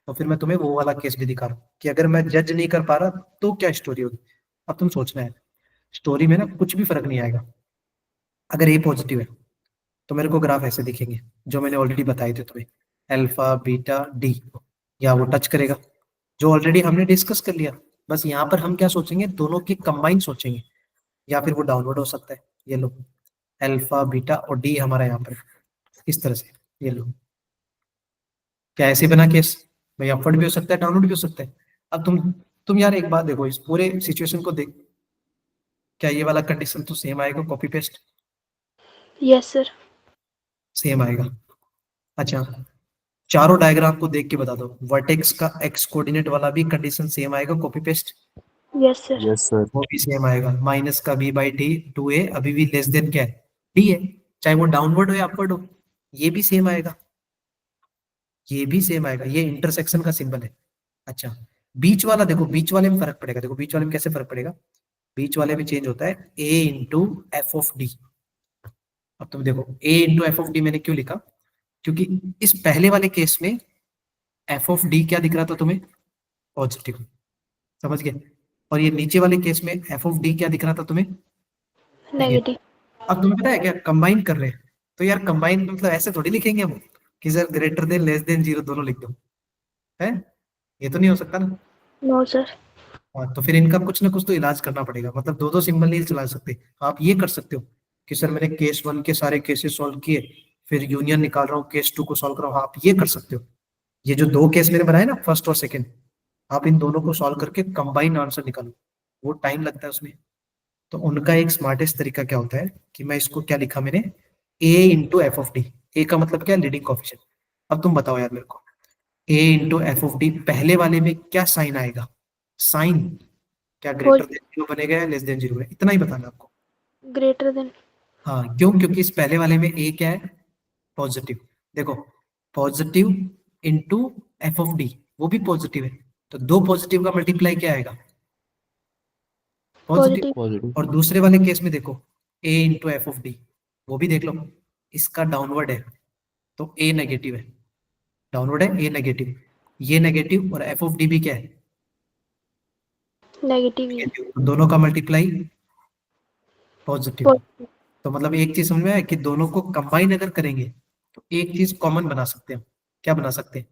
तो फिर मैं तुम्हें वो वाला केस भी दिखा रहा हूँ कि अगर मैं जज नहीं कर पा रहा तो क्या स्टोरी होगी। अब तुम सोचना है, स्टोरी में ना कुछ भी फर्क नहीं आएगा। अगर ए पॉजिटिव है तो मेरे को ग्राफ ऐसे दिखेंगे जो मैंने ऑलरेडी बताए थे तुम्हें, अल्फा बीटा डी, या वो टच करेगा जो ऑलरेडी हमने डिस्कस कर लिया। बस यहाँ पर हम क्या सोचेंगे, दोनों की कंबाइन सोचेंगे, या फिर वो डाउनवर्ड हो सकता है। ये लो अल्फा बीटा और डी हमारा यहाँ पर इस तरह से, ये लो क्या ऐसे बना केस, भाई अपवर्ड भी हो सकता है डाउनवर्ड भी हो सकता है। अब तुम यार एक बात देखो, इस पूरे सिचुएशन को देख, क्या ये वाला कंडीशन तो सेम आएगा, copy paste Yes, sir. Same आएगा। अच्छा चारों डायग्राम को देख के बता दो, वर्टेक्स का एक्स कोऑर्डिनेट वाला भी कंडीशन सेम आएगा, copy paste Yes, sir. Yes, sir. वो भी सेम आएगा। माइनस का बी बाई टी टू ए अभी भी लेस देन क्या है, डी है, चाहे वो डाउनवर्ड हो या अपवर्ड हो, ये भी सेम आएगा, ये भी सेम आएगा, ये इंटरसेक्शन का सिंबल है। अच्छा बीच वाला देखो, बीच वाले में फर्क पड़ेगा, देखो बीच वाले में कैसे फर्क पड़ेगा, बीच वाले में चेंज होता है ए इंटू एफ ऑफ डी। अब तुम देखो ए इंटू एफ ऑफ डी मैंने क्यों लिखा, क्योंकि इस पहले वाले केस में एफ ऑफ डी क्या दिख रहा था तुम्हें, पॉजिटिव, समझ गए। और ये नीचे वाले केस में एफ ऑफ डी क्या दिख रहा था तुम्हें, नेगेटिव। Negative. अब तुम्हें पता है क्या, कंबाइन कर रहे हैं, तो यार कंबाइन मतलब ऐसे थोड़ी लिखेंगे हम कि sir greater than less than zero दोनों लिख दो, है ये तो नहीं हो सकता ना। No, sir. हाँ तो फिर इनका कुछ ना कुछ तो इलाज करना पड़ेगा, मतलब दो दो सिंबल नहीं चला सकते। आप ये कर सकते हो कि सर मैंने केस वन के सारे केसेस सॉल्व किए, फिर यूनियन निकाल रहा हूँ, केस टू को सॉल्व कर रहा हूँ, आप ये कर सकते हो। ये जो दो केस मैंने बनाए ना फर्स्ट और सेकंड, आप इन दोनों को सॉल्व करके कंबाइन आंसर निकालो, वो टाइम लगता है उसमें। तो उनका एक स्मार्टेस्ट तरीका क्या होता है कि मैं इसको क्या लिखा मैंने, ए इंटू एफ ऑफ डी। ए का मतलब क्या है? Leading coefficient. अब तुम बताओ यार मेरे को, ए इंटू एफ ऑफ डी पहले वाले में क्या साइन आएगा? साइन क्या ग्रेटर देन जीरो बनेगा या लेस देन जीरो है? इतना ही बताना आपको। Greater than. हाँ, क्यों? क्योंकि इस पहले वाले में ए क्या है? पॉजिटिव। देखो, positive into f of D, वो भी पॉजिटिव है, तो दो पॉजिटिव का मल्टीप्लाई क्या आएगा? पॉजिटिव। पॉजिटिव। Positive. और दूसरे वाले केस में देखो, ए इंटू एफ ऑफ डी, वो भी देख लो, इसका डाउनवर्ड है तो ए नेगेटिव है, डाउनवर्ड है ए नेगेटिव, ये नेगेटिव और एफ ऑफ डी भी क्या है? नेगेटिव ही है। नेगेटिव। तो दोनों का मल्टीप्लाई पॉजिटिव। पॉजिटिव। तो मतलब एक चीज समझ में आया कि दोनों को कंबाइन अगर करेंगे तो एक चीज कॉमन बना सकते हैं। क्या बना सकते हैं?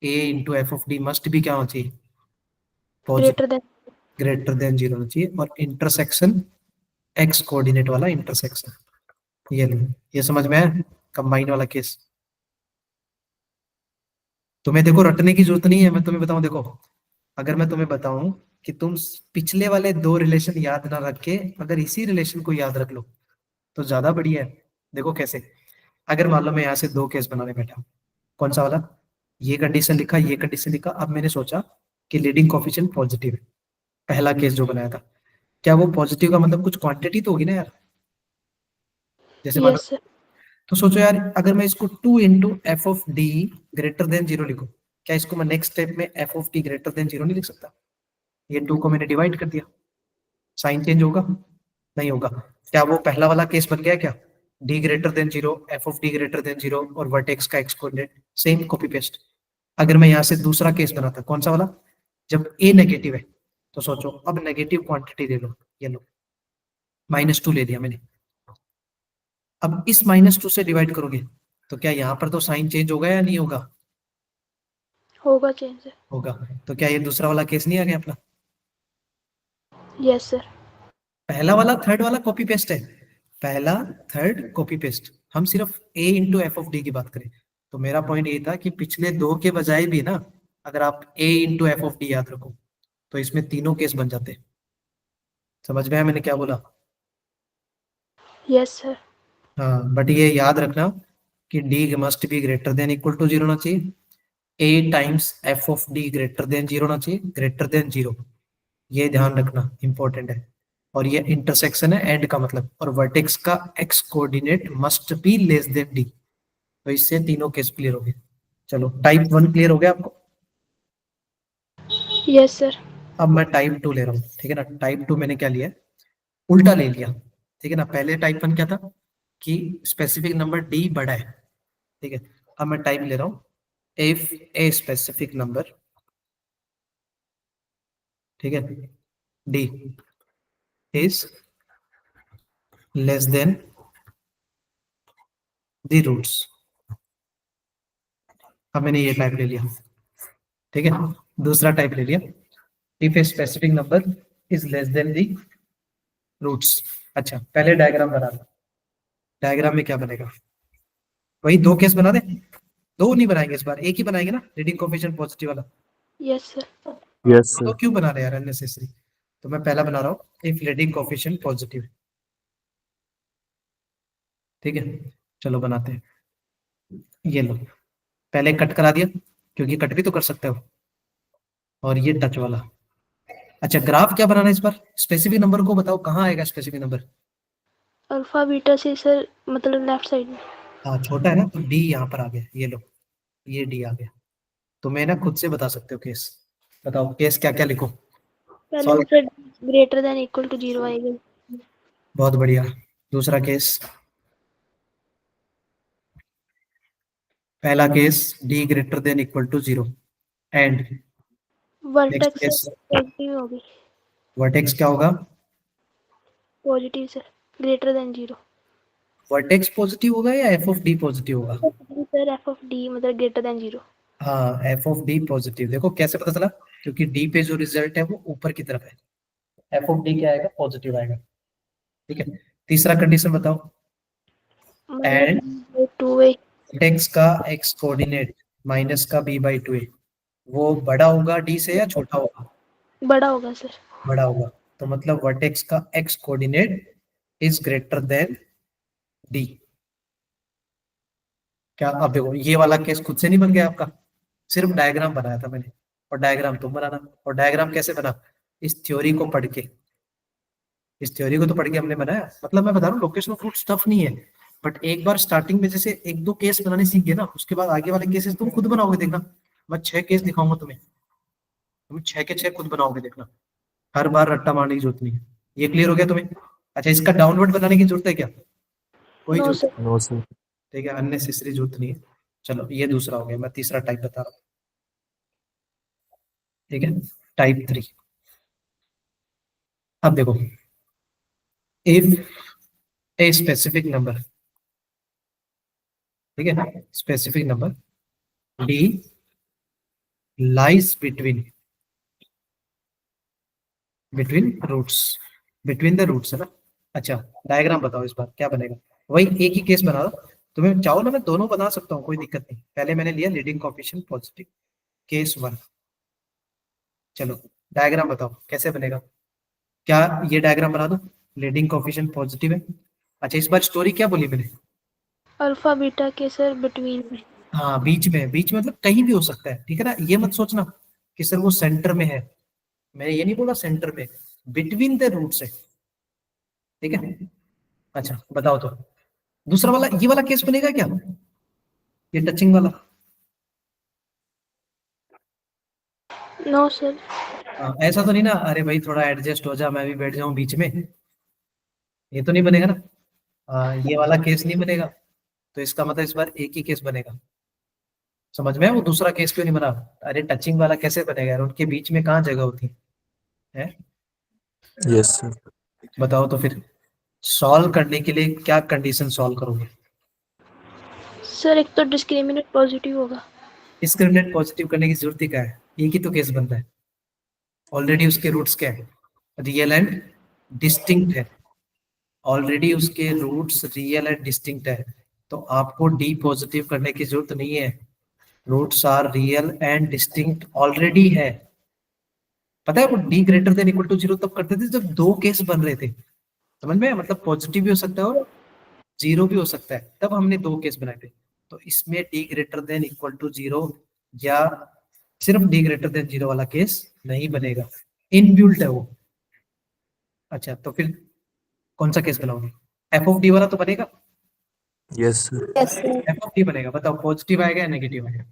A into f of D must भी क्या होना चाहिए? Positive, greater than. Greater than zero होना चाहिए, और इंटरसेक्शन एक्स कोऑर्डिनेट वाला इंटरसेक्शन। ये लो, ये समझ में आया कंबाइन वाला केस। तुम्हें देखो रटने की जरूरत नहीं है, मैं तुम्हें बताऊं, देखो अगर मैं तुम्हें बताऊं कि तुम पिछले वाले दो रिलेशन याद ना रख के अगर इसी रिलेशन को याद रख लो तो ज्यादा बढ़िया है। देखो कैसे, अगर मान लो मैं यहाँ से दो केस बनाने बैठा हूं, कौन सा वाला? ये कंडीशन लिखा, ये कंडीशन लिखा, अब मैंने सोचा कि लीडिंग कोफिशिएंट पॉजिटिव है, पहला केस जो बनाया था, क्या वो पॉजिटिव का मतलब कुछ क्वांटिटी तो होगी ना यार? जैसे मान लो, यस सर। तो सोचो यार, अगर मैं इसको two into f of D greater than zero लिखूं, क्या इसको मैं नेक्स्ट स्टेप में F of D greater than zero नहीं लिख सकता? ये टू को मैंने डिवाइड कर दिया, साइन चेंज होगा? नहीं होगा। क्या वो पहला वाला केस बन गया क्या? D greater than zero, F of D greater than zero और वर्टेक्स का x coordinate same, copy paste. अगर मैं यहाँ से दूसरा केस बनाता, कौन सा वाला? जब ए नेगेटिव है, तो सोचो अब नेगेटिव क्वांटिटी ले लो, ये लो -2 ले लिया मैंने। अब इस -2 से डिवाइड करोगे तो क्या यहाँ पर तो साइन चेंज होगा या नहीं होगा? होगा चेंज सर। होगा। तो क्या ये दूसरा वाला केस नहीं आ गया अपना? Yes sir. पहला वाला थर्ड वाला कॉपी पेस्ट है, पहला थर्ड कॉपी पेस्ट। हम सिर्फ ए इंटू एफ ऑफ डी की बात करें तो मेरा पॉइंट ये था कि पिछले दो के बजाय भी ना, अगर आप ए इंटू एफ ऑफ डी याद रखो तो इसमें तीनों केस बन जाते। समझ में आया मैंने क्या बोला? Yes sir. हाँ, बट ये याद रखना कि D must be greater than equal to zero होना चाहिए, a times f of D greater than zero होना चाहिए, ग्रेटर देन जीरो, ये ध्यान रखना इंपॉर्टेंट है। और ये इंटरसेक्शन है एंड का मतलब, और वर्टेक्स का x coordinate must be less than D. तो इससे तीनों केस क्लियर हो गए। चलो टाइप 1 क्लियर हो गया आपको। Yes sir. अब मैं टाइप 2 ले रहा हूँ, ठीक है ना? टाइप 2 मैंने क्या लिया? उल्टा ले लिया, ठीक है ना? पहले टाइप 1 क्या था कि स्पेसिफिक नंबर डी बड़ा है, ठीक है? अब मैं टाइप ले रहा हूँ इफ ए स्पेसिफिक नंबर, ठीक है, D is less than the roots. अब मैंने ये टाइप ले लिया, ठीक है? दूसरा टाइप ले लिया, if a specific number is less than the roots. अच्छा, पहले डायग्राम बना लो। डायग्राम में क्या बनेगा? वही दो केस बना दे, दो नहीं बनाएंगे इस बार, एक ही बनाएंगे ना, लीडिंग कोएफिशिएंट पॉजिटिव वाला। Yes sir. Yes, तो sir. क्यों बना रहे यार अननेसेसरी? तो मैं पहला बना रहा हूँ इफ लीडिंग कोएफिशिएंट पॉजिटिव, ठीक है? चलो बनाते हैं। ये लो, पहले कट करा दिया क्योंकि कट भी तो कर सकते हो, और ये टच वाला। अच्छा, ग्राफ क्या बनाना है इस बार? स्पेसिफिक नंबर को बताओ, कहाँ आएगा स्पेसिफिक नंबर? अल्फा बीटा से सर, मतलब लेफ्ट साइड में। हाँ, छोटा है ना, तो डी यहाँ पर आ गया, ये लो, ये डी आ गया। तो मैं ना खुद से बता सकते हो केस। बताओ केस क्या क्या लिखो, पहले सॉल्व। तो sir greater than equal to zero आएगा। बहुत बढ़िया। दूसरा केस, पहला case D greater than equal to zero, and next vertex sir case positive होगी। वर्टेक्स क्या होगा? Positive sir, greater than zero. Vertex positive होगा या एफ ऑफ डी पॉजिटिव होगा? सर एफ ऑफ डी मतलब ग्रेटर देन जीरो। हाँ, f of D positive. देखो कैसे पता चला? क्योंकि डी पे जो रिजल्ट है वो ऊपर की तरफ है, एफ ऑफ डी क्या आएगा? पॉजिटिव आएगा, ठीक है? तीसरा कंडीशन बताओ, एंड मतलब टू वे। वर्टेक्स का एक्स कोऑर्डिनेट माइनस का बी बाई टू ए, वो बड़ा होगा डी से या छोटा होगा? बड़ा होगा सर। बड़ा होगा। तो मतलब वर्टेक्स का x coordinate is greater then D, क्या अब देखो, ये वाला केस खुद से नहीं बन गया आपका, सिर्फ डायग्राम बनाया था मैंने, और डायग्राम तुम बनाना। और डायग्राम कैसे बना? इस थ्योरी को पढ़ के, इस थ्योरी को तो पढ़ के हमने बनाया। मतलब मैं बता रहा हूँ लोकेशन ऑफ रूट टफ नहीं है, बट एक बार स्टार्टिंग में जैसे एक दो केस बनाने सीख गए ना, उसके बाद आगे वाले केसेस तुम खुद बनाओगे, देखना। मैं 6 केस दिखाऊंगा तुम्हें, तुम 6 के 6 खुद बनाओगे, देखना। हर बार रट्टा मारने की जरूरत नहीं है। ये क्लियर हो गया तुम्हें? अच्छा, इसका डाउनवर्ड बनाने की जरूरत है क्या? कोई नो जरूरत सर। नहीं। No, sir. ठीक है, अननेसेसरी जरूरत नहीं है। चलो, ये दूसरा हो गया, मैं तीसरा टाइप बता रहा हूँ। ठीक है, टाइप 3। अब देखो, इफ ए स्पेसिफिक नंबर, ठीक है, specific number D lies between between roots, between the roots है ना। अच्छा, डायग्राम बताओ इस बार क्या बनेगा। वही एक ही केस बना रहा हूं। तुम्हें चाहो ना मैं दोनों बना सकता हूँ, कोई दिक्कत नहीं। पहले मैंने लिया लीडिंग कोएफिशिएंट पॉजिटिव, केस 1। चलो, डायग्राम बताओ कैसे बनेगा। क्या ये डायग्राम बना दो? लीडिंग कोएफिशिएंट पॉजिटिव है। अच्छा, इस बार स्टोरी क्या बोली मैंने? अल्फा बीटा के सर बिटवीन में। हाँ, बीच में। बीच में मतलब कहीं भी हो सकता है, ठीक है ना। ये मत सोचना कि सर वो सेंटर में है, मैं ये नहीं बोला सेंटर में, बिटवीन द रूट्स है। ठीक है। अच्छा, बताओ तो दूसरा वाला, ये वाला केस बनेगा क्या, ये टचिंग वाला? No sir. हाँ, ऐसा तो नहीं ना, अरे भाई थोड़ा एडजस्ट हो जा, मैं भी बैठ जाऊं बीच में, ये तो नहीं बनेगा ना। ये वाला केस नहीं बनेगा। तो इसका मतलब इस बार एक ही केस बनेगा। समझ में है वो दूसरा केस क्यों नहीं बना? अरे टचिंग वाला कैसे बनेगा यार, उनके बीच में कहाँ जगह होती है? Yes, sir. बताओ तो फिर, सॉल्व करने के लिए क्या कंडीशन सॉल्व करोगे? सर एक तो डिस्क्रिमिनेंट पॉजिटिव होगा। डिस्क्रिमिनेंट पॉजिटिव करने की जरूरत ही क्या है, एक ही तो केस बनता है। ऑलरेडी उसके रूट्स क्या है, रियल एंड डिस्टिंक्ट है। ऑलरेडी उसके रूट्स रियल एंड डिस्टिंक्ट है, तो आपको डी पॉजिटिव करने की जरूरत नहीं है। Roots are real and distinct already है। पता है वो D greater than equal to zero तब करते थे जब दो केस बन रहे थे। समझ में? मतलब पॉजिटिव भी हो सकता है और जीरो भी हो सकता है, तब हमने दो केस बनाए थे। तो इसमें D greater than equal to zero या सिर्फ डी ग्रेटर देन जीरो वाला केस नहीं बनेगा, इनबिल्ट है वो। अच्छा, तो फिर कौन सा केस बनाओगे? एफ ऑफ डी वाला तो बनेगा। Yes, sir. Yes sir. F of D बनेगा, बताओ पॉजिटिव आएगा या नेगेटिव आएगा?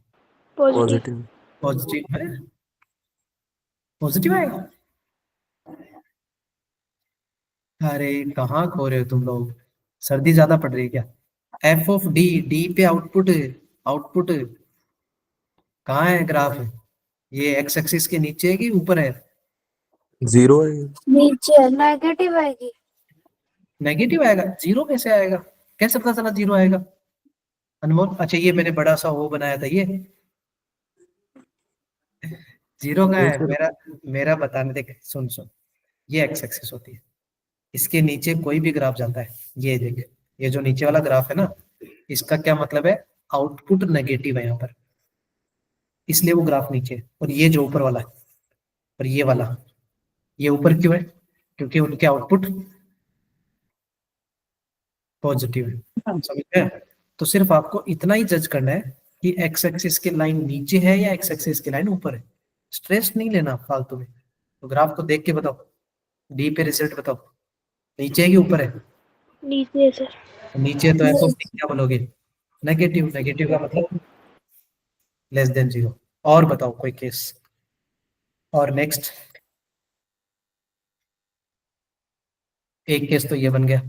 पॉजिटिव। Positive. पॉजिटिव है, पॉजिटिव आएगा। अरे कहाँ खो रहे हो तुम लोग, सर्दी ज्यादा पड़ रही है क्या? एफ ऑफ डी, डी पे आउटपुट, आउटपुट कहाँ है ग्राफ? ये एक्स एक्सिस के नीचे है कि ऊपर है? Zero है. नीचे नेगेटिव आएगी। नेगेटिव आएगा? जीरो कैसे आएगा? कैसे पता चला जीरो आएगा अनमोल? अच्छा, ये मैंने बड़ा सा वो बनाया था, ये जीरो का नहीं है sir. मेरा। मेरा बताने देख, सुन सुन, ये एक्स एक्सिस होती है, इसके नीचे कोई भी ग्राफ जाता है, ये देख, ये जो नीचे वाला ग्राफ है ना, इसका क्या मतलब है? आउटपुट नेगेटिव है यहाँ पर, इसलिए वो ग्राफ नीचे है। और ये जो ऊपर वाला है, और ये वाला, ये ऊपर क्यों है? क्योंकि उनके आउटपुट पॉजिटिव है। समझ गए? तो सिर्फ आपको इतना ही जज करना है कि एक्स एक्सिस की लाइन नीचे है या एक्स एक्सिस की लाइन ऊपर है। स्ट्रेस नहीं लेना फालतू में। तो ग्राफ को देख के बताओ, डी पे रिजल्ट बताओ, नीचे है कि ऊपर है? नीचे है सर। तो नीचे है तो एफ ऑफ डी क्या बोलोगे? नेगेटिव। नेगेटिव का मतलब लेस देन जीरो। और बताओ कोई केस, और नेक्स्ट। एक केस तो ये बन गया,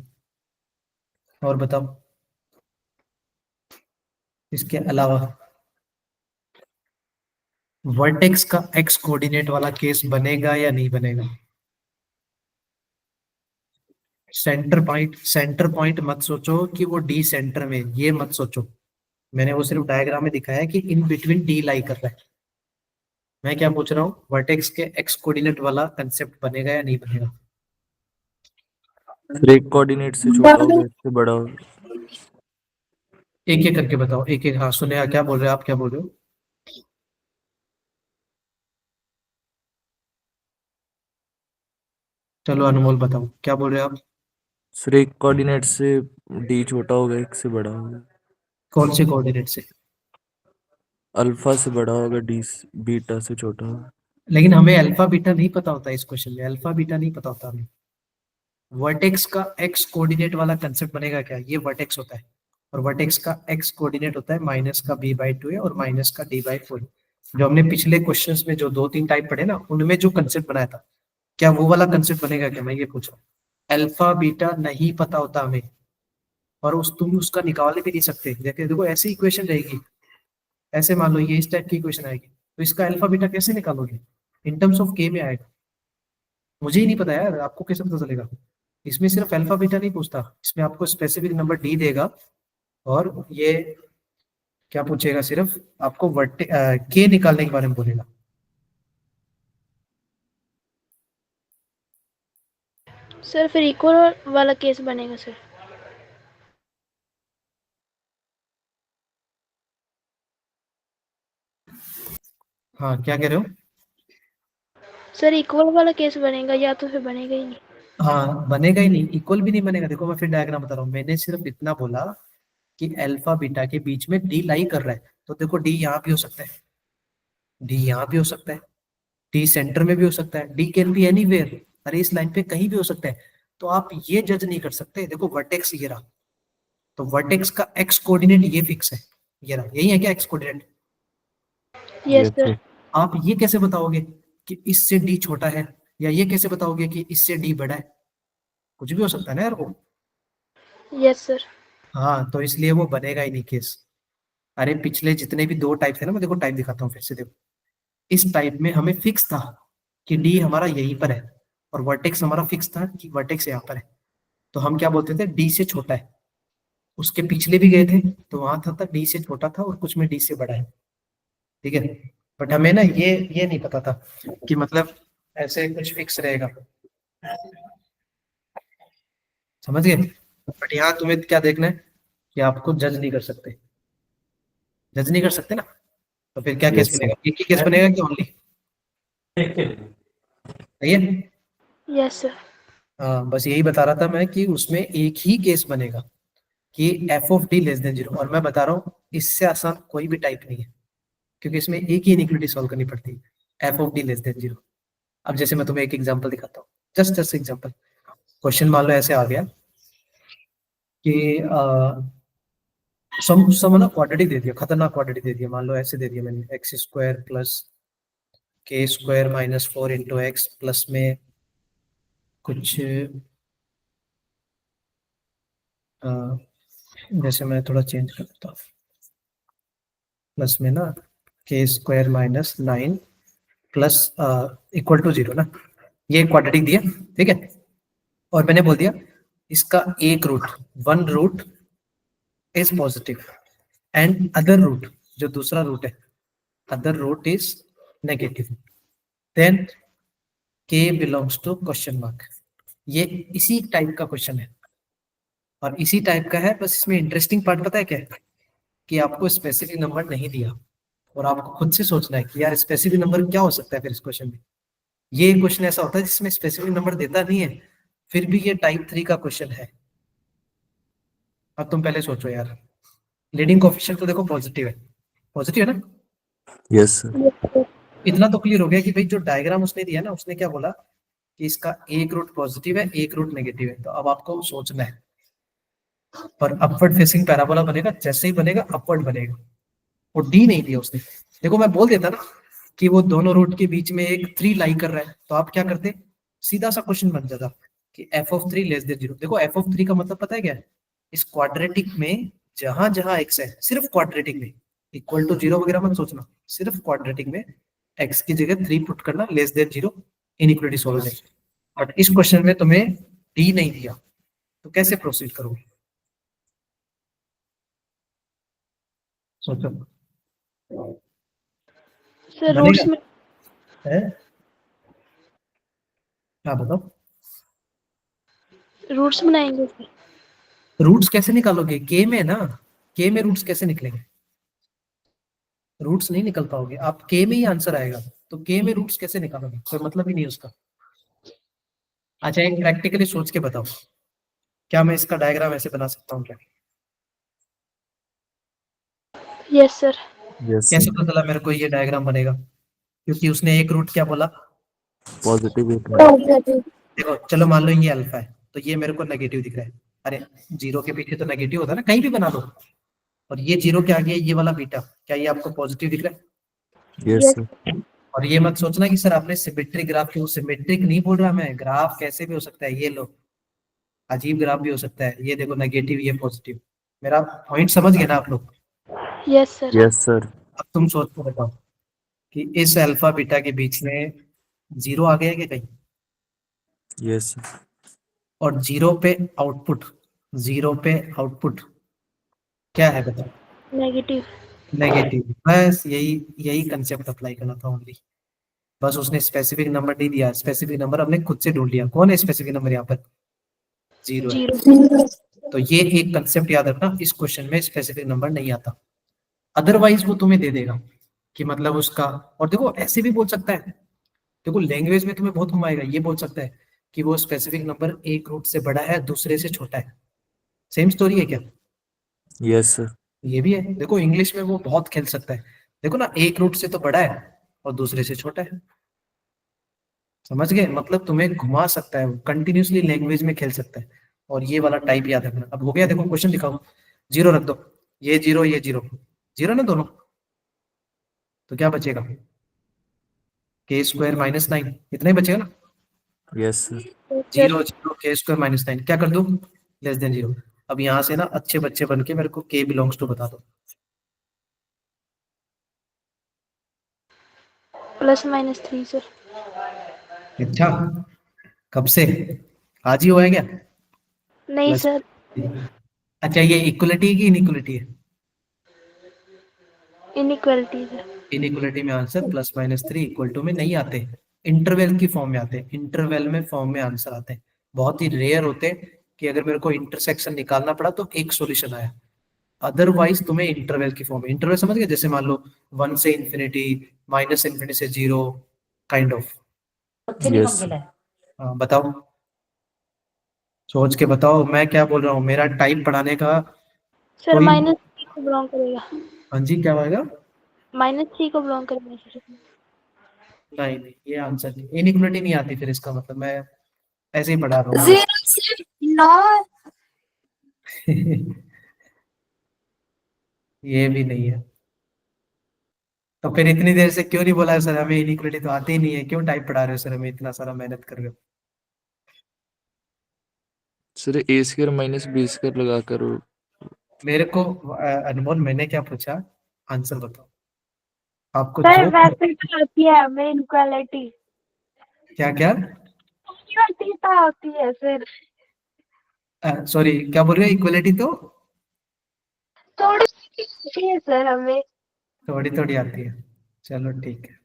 और बताओ इसके अलावा। वर्टेक्स का एक्स कोऑर्डिनेट वाला केस बनेगा या नहीं बनेगा? सेंटर पॉइंट मत सोचो कि वो डी सेंटर में, ये मत सोचो। मैंने वो सिर्फ डायग्राम में दिखाया है कि इन बिटवीन डी लाई कर रहा है। मैं क्या पूछ रहा हूँ, वर्टेक्स के एक्स कोऑर्डिनेट वाला कंसेप्ट बनेगा या नहीं बनेगा? फिर एक कोऑर्डिनेट से छोटा होगा, एक से बड़ा होगा. एक एक करके बताओ, एक एक। हाँ सुने, क्या बोल रहे हो आप, क्या बोल रहे हो? चलो अनमोल बताओ क्या बोल रहे हो आप? फिर एक कोऑर्डिनेट से D छोटा होगा, एक से बड़ा होगा. कौन से कोऑर्डिनेट से? अल्फा से बड़ा होगा, बीटा से छोटा होगा। लेकिन हमें अल्फा बीटा नहीं पता होता इस क्वेश्चन में, अल्फा बीटा नहीं पता होता हमें। वर्टेक्स का एक्स कोऑर्डिनेट वाला कंसेप्ट बनेगा क्या? ये वर्टेक्स होता है और वर्टेक्स का एक्स कोऑर्डिनेट होता है माइनस का b/2 है और माइनस का d/4। जो हमने पिछले क्वेश्चंस में जो 2-3 टाइप पढ़े ना, उनमें जो कंसेप्ट बनाया था, क्या वो वाला कंसेप्ट बनेगा क्या? मैं ये पूछ रहा हूँ। अल्फा बीटा नहीं पता होता हमें, और तुम उसका निकाल भी नहीं सकते। देखो देखो ऐसी इक्वेशन रहेगी, ऐसे मान लो ये इस टाइप की इक्वेशन आएगी, तो इसका अल्फा बीटा कैसे निकालोगे? इन टर्म्स ऑफ के में आएगा। मुझे ही नहीं पता यार, आपको कैसे पता चलेगा? इसमें सिर्फ अल्फा बीटा नहीं पूछता, इसमें आपको स्पेसिफिक नंबर डी देगा, और ये क्या पूछेगा, सिर्फ आपको के निकालने के बारे में बोलेगा। सर फिर इक्वल वाला केस बनेगा सर। हाँ, क्या कह रहे हो? सर इक्वल वाला केस बनेगा या तो फिर बनेगा ही नहीं? हाँ, बनेगा ही नहीं, इक्वल भी नहीं बनेगा। देखो मैं फिर डायग्राम बता रहा हूँ, मैंने सिर्फ इतना बोला कि अल्फा बीटा के बीच में डी लाई कर रहा है, तो देखो डी यहाँ भी हो सकता है, डी यहाँ भी हो सकता है, डी सेंटर में भी हो सकता है, डी कैन बी एनीवेयर, अरे इस लाइन पे कहीं भी हो सकता है। तो आप ये जज नहीं कर सकते। देखो वर्टेक्स ये रहा, तो वर्टेक्स का एक्स कोऑर्डिनेट ये फिक्स है, ये रहा, यही है क्या x coordinate? Yes yes sir. Sir. आप ये कैसे बताओगे कि इससे डी छोटा है, या ये कैसे बताओगे कि इससे डी बड़ा है? कुछ भी हो सकता है ना यार वो। Yes sir. हाँ, तो इसलिए वो बनेगा ही नहीं केस। अरे पिछले जितने भी 2 टाइप थे ना, मैं देखो टाइप दिखाता हूँ फिर से। देखो इस टाइप में हमें फिक्स था कि डी हमारा यहीं पर है, और वर्टेक्स हमारा फिक्स था कि वर्टेक्स यहाँ पर है। तो हम क्या बोलते थे, डी से छोटा है। उसके पिछले भी गए थे तो वहां था डी से छोटा था, और कुछ में डी से बड़ा है। ठीक है, बट हमें ना ये नहीं पता था कि मतलब ऐसे कुछ फिक्स रहेगा। समझ गए? बट यहाँ तुम्हें क्या देखना है कि आपको जज नहीं कर सकते, जज नहीं कर सकते ना, तो फिर क्या केस यस सर। बनेगा? एक ही केस बनेगा कि ओनली? सही है। Yes sir. हाँ, बस यही बता रहा था मैं कि उसमें एक ही केस बनेगा कि F of D less than zero, और मैं बता रहा हूँ इससे आसान कोई भी टाइप नहीं है, क्योंकि इसमें एक ही इनइक्वालिटी सॉल्व करनी पड़ती है, F of D less than zero. अब जैसे मैं तुम्हें एक एग्जांपल दिखाता हूँ, जस्ट एग्जांपल। क्वेश्चन मान लो ऐसे आ गया कि सम सम ना क्वाड्रेटिक दे दिया, खतरनाक क्वाड्रेटिक दे दिया। मान लो ऐसे दे दिया मैंने, एक्स स्क्वायर प्लस के स्क्वायर माइनस 4 × x प्लस में कुछ अ, जैसे मैं थोड़ा चेंज कर देता हूँ, प्लस में ना k square minus 9 plus equal to 0 ना, ये क्वाड्रेटिक दिया। ठीक है, और मैंने बोल दिया इसका एक root, one root is positive and other root, जो दूसरा रूट है, other root is negative, then k belongs to question mark. ये इसी टाइप का क्वेश्चन है, और इसी टाइप का है, बस इसमें इंटरेस्टिंग पार्ट पता है क्या है, कि आपको स्पेसिफिक नंबर नहीं दिया, और आपको खुद से सोचना है कि यार स्पेसिफिक नंबर क्या हो सकता है फिर इस क्वेश्चन में। ये क्वेश्चन ऐसा होता है जिसमें स्पेसिफिक नंबर देता नहीं है, फिर भी ये टाइप 3 का क्वेश्चन है। अब तुम पहले सोचो यार, लीडिंग कोएफिशिएंट तो देखो पॉजिटिव है ना। Yes sir. Yes sir. इतना तो क्लियर हो गया कि भाई जो डायग्राम उसने दिया ना, उसने क्या बोला कि इसका एक रूट पॉजिटिव है, एक रूट नेगेटिव है। तो अब आपको सोचना है, पर अपवर्ड फेसिंग पैराबोला बनेगा, जैसे ही बनेगा अपवर्ड बनेगा। और डी नहीं दिया उसने। देखो मैं बोल देता ना कि वो दोनों रूट के बीच में एक 3 लाई कर रहा है, तो आप क्या करते, सीधा सा क्वेश्चन बन जाता कि एफ ऑफ 3 लेस देन 0। देखो एफ ऑफ 3 का मतलब पता है क्या है? इस क्वाड्रेटिक में जहां जहां एक्स है, सिर्फ क्वाड्रेटिक में, इक्वल टू 0 वगैरह मत सोचना, सिर्फ क्वाड्रेटिक में एक्स की जगह 3 पुट करना, लेस देन 0, इनइक्वालिटी सॉल्व हो जाएगी। बट इस क्वेश्चन में तुम्हें डी नहीं दिया, तो कैसे प्रोसीड करोगे? सोचो। सर बनेगा? रूट्स में है? हाँ बताओ। रूट्स बनाएंगे सर। रूट्स कैसे निकालोगे? के में ना, के में रूट्स कैसे निकलेंगे? रूट्स नहीं निकल पाओगे आप, के में ही आंसर आएगा, तो के में रूट्स कैसे निकालोगे? कोई मतलब ही नहीं है उसका। अच्छा एक प्रैक्टिकली सोच के बताओ, क्या मैं इसका डायग्राम ऐसे बना सकता हूँ क्या? Yes sir. यस कैसे सर। पता चला मेरे को ये डायग्राम बनेगा? क्योंकि उसने एक रूट क्या बोला? पॉजिटिव एक है। देखो चलो मान लो ये अल्फा है, तो ये मेरे को नेगेटिव दिख रहा है। अरे जीरो के पीछे तो नेगेटिव होता है ना, कहीं भी बना दो। और ये जीरो के आगे ये वाला बीटा, क्या ये आपको पॉजिटिव दिख रहा है? Yes yes. सर। और ये मत सोचना कि सर आपने सिमेट्रिक ग्राफ क्यों, सिमेट्रिक नहीं बोल रहा मैं, ग्राफ कैसे भी हो सकता है, ये लो अजीब ग्राफ भी हो सकता है, ये देखो नेगेटिव ये पॉजिटिव। मेरा पॉइंट समझ गए ना आप लोग? Yes sir. Yes sir. अब तुम सोच के बताओ कि इस अल्फा बीटा के बीच में जीरो आ गया क्या कहीं? Yes sir. और जीरो पे आउटपुट, जीरो पे आउटपुट क्या है बताओ? नेगेटिव। नेगेटिव। बस यही यही कंसेप्ट अप्लाई करना था ओनली। बस उसने स्पेसिफिक नंबर नहीं दिया, स्पेसिफिक नंबर हमने खुद से ढूंढ लिया। कौन है स्पेसिफिक नंबर यहाँ पर? जीरो है। जीरो। तो ये एक कंसेप्ट याद रखना, इस क्वेश्चन में स्पेसिफिक नंबर नहीं आता, अदरवाइज वो तुम्हें दे देगा कि मतलब उसका। और देखो ऐसे भी बोल सकता है, देखो लैंग्वेज में तुम्हें बहुत घुमाएगा, ये बोल सकता है कि वो स्पेसिफिक नंबर एक रूट से बड़ा है दूसरे से छोटा है। सेम स्टोरी है क्या? Yes sir. ये भी है। देखो इंग्लिश में वो बहुत खेल सकता है। देखो ना, एक रूट से तो बड़ा है और दूसरे से छोटा है। समझ गए? मतलब तुम्हें घुमा सकता है, कंटिन्यूसली लैंग्वेज में खेल सकता है। और ये वाला टाइप याद रखना। अब हो गया, देखो क्वेश्चन दिखाओ। जीरो रख दो, ये जीरो ये जीरो, जीरो ना दोनों, तो क्या बचेगा? के स्क्वायर माइनस नाइन, इतना ही बचेगा ना? Yes sir. Sir. Zero zero के स्क्वायर माइनस नाइन, क्या कर दो? Less than zero. अब यहाँ से ना अच्छे बच्चे बन के मेरे को के बिलोंग्स टू बता दो। +-3 सर। अच्छा, कब से? आज ही हुआ है क्या? नहीं प्लस। सर। अच्छा, ये इक्वलिटी है कि इनइक्वलिटी है? Inequality sir. इनइक्वलिटी में आंसर +-3 इक्वल टू में नहीं आते, इंटरवल की फॉर्म में आते हैं। इंटरवल में फॉर्म में आंसर आते हैं। बहुत ही रेयर होते हैं कि अगर मेरे को इंटरसेक्शन निकालना पड़ा तो एक सॉल्यूशन आया, अदरवाइज तुम्हें इंटरवल की फॉर्म में। इंटरवल समझ गए? जैसे मान लो 1 से इंफिनिटी, -∞ से zero, kind of. Yes sir. बताओ, सोच के बताओ मैं क्या बोल रहा हूँ। मेरा टाइप पढ़ाने का सर कोई। -3 को बिलोंग करेगा। हाँ जी, क्या आएगा? -3 को बिलोंग करेगा सर। नहीं नहीं, ये आंसर नहीं, इनइक्वलिटी नहीं आती फिर इसका मतलब। मैं ऐसे ही पढ़ा रहा हूँ। 0 से 9। ये भी नहीं है। तो फिर इतनी देर से क्यों नहीं बोला सर हमें इनइक्वलिटी तो आती ही नहीं है, क्यों टाइप पढ़ा रहे हो सर हमें, इतना सारा मेहनत कर रहे हो? सर A² माइनस B² लगाकर मेरे को अनमोल, मैंने क्या पूछा? आंसर बताओ। आपको सर जो वैसे तो आती है हमें इनक्वालिटी। क्या क्या? इक्वालिटी तो आती है सर। सॉरी, क्या बोल रहे हो? इक्वलिटी तो थोड़ी सी आती है सर हमें। थोड़ी थोड़ी आती है। चलो ठीक है,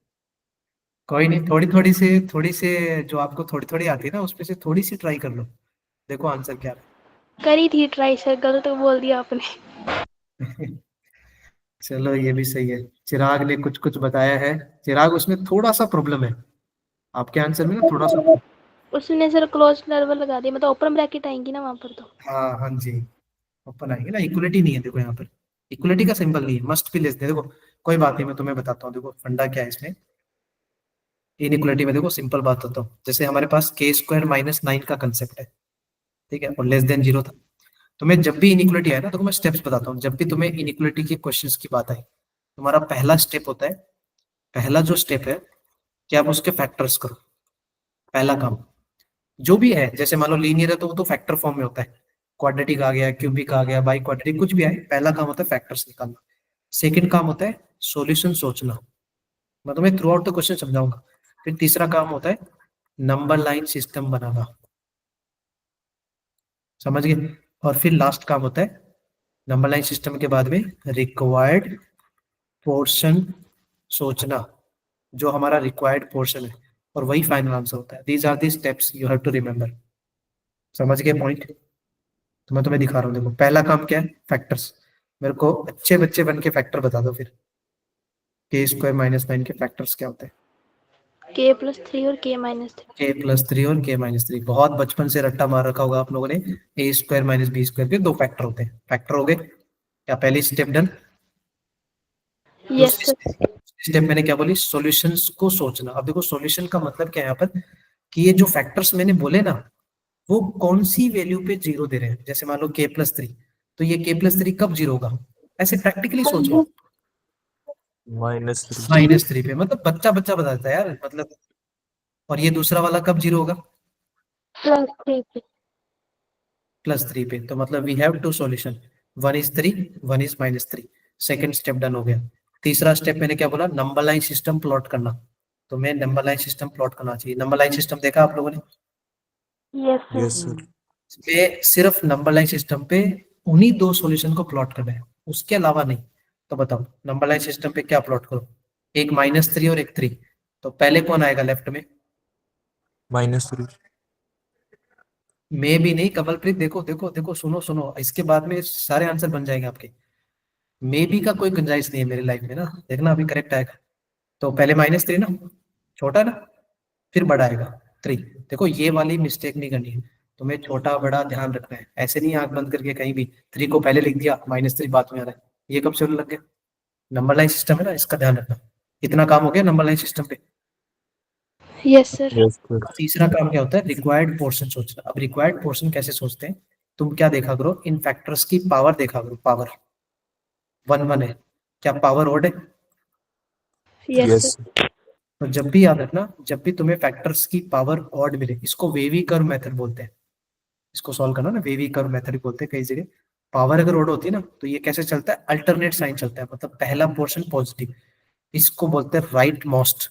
कोई नहीं। थोड़ी से जो आपको थोड़ी थोड़ी आती है ना, उसमें से थोड़ी सी ट्राई कर लो, देखो आंसर क्या करी थी ट्राई सर, गलत बोल दिया आपने। है। चलो ये भी सही है। चिराग ने कुछ कुछ बताया है। चिराग, उसमें थोड़ा सा प्रॉब्लम है, आपके आंसर में ना थोड़ा सा। उसने सर क्लोज इंटरवल लगा दिया, मतलब ओपन ब्रैकेट आएंगी ना वहां पर तो। हाँ हाँ जी, ओपन आएंगे ना। इक्वलिटी नहीं है देखो यहाँ पर, इक्वलिटी का सिंबल नहीं है, मस्ट भी लेस दे। देखो कोई बात नहीं, मैं तुम्हें बताता हूँ। देखो फंडा क्या है इसमें, इनइक्वलिटी में। देखो सिंपल बात होता है, जैसे हमारे पास के स्क्वायर माइनस नाइन का कंसेप्ट है, ठीक है, और लेस देन जीरो था। तुम्हें जब भी इनइक्वलिटी आए ना, तो मैं स्टेप्स बताता हूँ। जब भी तुम्हें इनइक्वलिटी के क्वेश्चंस की बात आए, तुम्हारा पहला स्टेप होता है, पहला जो स्टेप है कि आप उसके फैक्टर्स करो। पहला काम जो भी है, जैसे मान लो लीनियर है तो वो तो फैक्टर फॉर्म में होता है, क्वाड्रेटिक आ गया, क्यूबिक आ गया, बाई क्वाड्रेटिक, कुछ भी आए, पहला काम होता है फैक्टर्स निकालना। सेकंड काम होता है सॉल्यूशन सोचना, मैं तुम्हें थ्रू आउट द क्वेश्चन समझाऊंगा। फिर तीसरा काम होता है नंबर लाइन सिस्टम बनाना, समझ गए? और फिर लास्ट काम होता है नंबर लाइन सिस्टम के बाद में रिक्वायर्ड पोर्शन सोचना, जो हमारा रिक्वायर्ड पोर्शन है, और वही फाइनल आंसर होता है। These are the steps you have to remember. समझ गए पॉइंट? तो मैं तुम्हें दिखा रहा हूँ, देखो पहला काम क्या है, फैक्टर्स। मेरे को अच्छे बच्चे बन के फैक्टर बता दो फिर, के स्क्वायर माइनस नाइन के फैक्टर्स क्या होते हैं? k+3 और k-3। k+3 और k-3। बहुत बचपन से रट्टा मार रखा होगा आप लोगों ने। A² - B² के दो फैक्टर होते हैं। फैक्टर हो गए क्या? पहली स्टेप डन। यस दूसरी सर। स्टेप मैंने क्या बोली, सॉल्यूशंस को सोचना। अब देखो सॉल्यूशन का मतलब क्या है यहाँ पर, कि ये जो फैक्टर्स मैंने बोले ना, वो कौन सी वैल्यू पे जीरो दे रहे हैं। जैसे मान लो k+3, तो ये k+3 कब जीरो होगा, ऐसे प्रैक्टिकली सोचो। -3 -3 पे, मतलब बच्चा बच्चा बताता है यार, मतलब। और ये दूसरा वाला कब जीरो होगा, +3 पे। +3 पे। तो मतलब we have two solution, one is 3, one is -3। Second step done हो गया। तीसरा स्टेप मैंने क्या बोला, नंबर लाइन सिस्टम प्लॉट करना। तो मैं नंबर लाइन सिस्टम प्लॉट करना चाहिए। नंबर लाइन सिस्टम देखा आप लोगों ने, यस सर। यस सर इसमें सिर्फ नंबर लाइन सिस्टम पे उन्हीं दो सॉल्यूशन को प्लॉट करना है, उसके अलावा नहीं। तो बताओ नंबर लाइन सिस्टम पे क्या प्लॉट करो, एक -3 और एक 3। तो पहले कौन आएगा लेफ्ट में, -3 मैं भी नहीं कमलप्रीत, देखो देखो देखो, सुनो सुनो, इसके बाद में सारे आंसर बन जाएंगे आपके। मे बी का कोई गुंजाइश नहीं है मेरी लाइफ में ना, देखना अभी करेक्ट आएगा। तो पहले -3 ना, छोटा ना, फिर बड़ा आएगा 3। देखो ये वाली मिस्टेक नहीं करनी है, तुम्हें छोटा बड़ा ध्यान रखना है। ऐसे नहीं आंख बंद करके कहीं भी 3 को पहले लिख दिया, -3 बाद में आ रहा है, ये कब से होने लग गया। नंबर लाइन सिस्टम है ना, इसका ध्यान रखना। इतना काम हो गया नंबर लाइन सिस्टम पे। Yes sir. यस सर तीसरा काम क्या होता है, रिक्वायर्ड पोर्शन सोचना। अब रिक्वायर्ड पोर्शन कैसे सोचते हैं, तुम क्या देखा करो, इन फैक्टर्स की पावर देखा करो। पावर 1 है, क्या पावर ओड है। Yes yes sir. सर तो जब भी याद रखना, जब भी तुम्हें फैक्टर्स की पावर ऑड मिले, इसको वेवी कर्व मेथड बोलते हैं। इसको सॉल्व करना ना, वेवी कर्व मेथड बोलते हैं कई जगह। पावर अगर ऑड होती है ना, तो ये कैसे चलता है, अल्टरनेट साइन चलता है, मतलब पहला पोर्शन पॉजिटिव, इसको बोलते हैं राइट मोस्ट।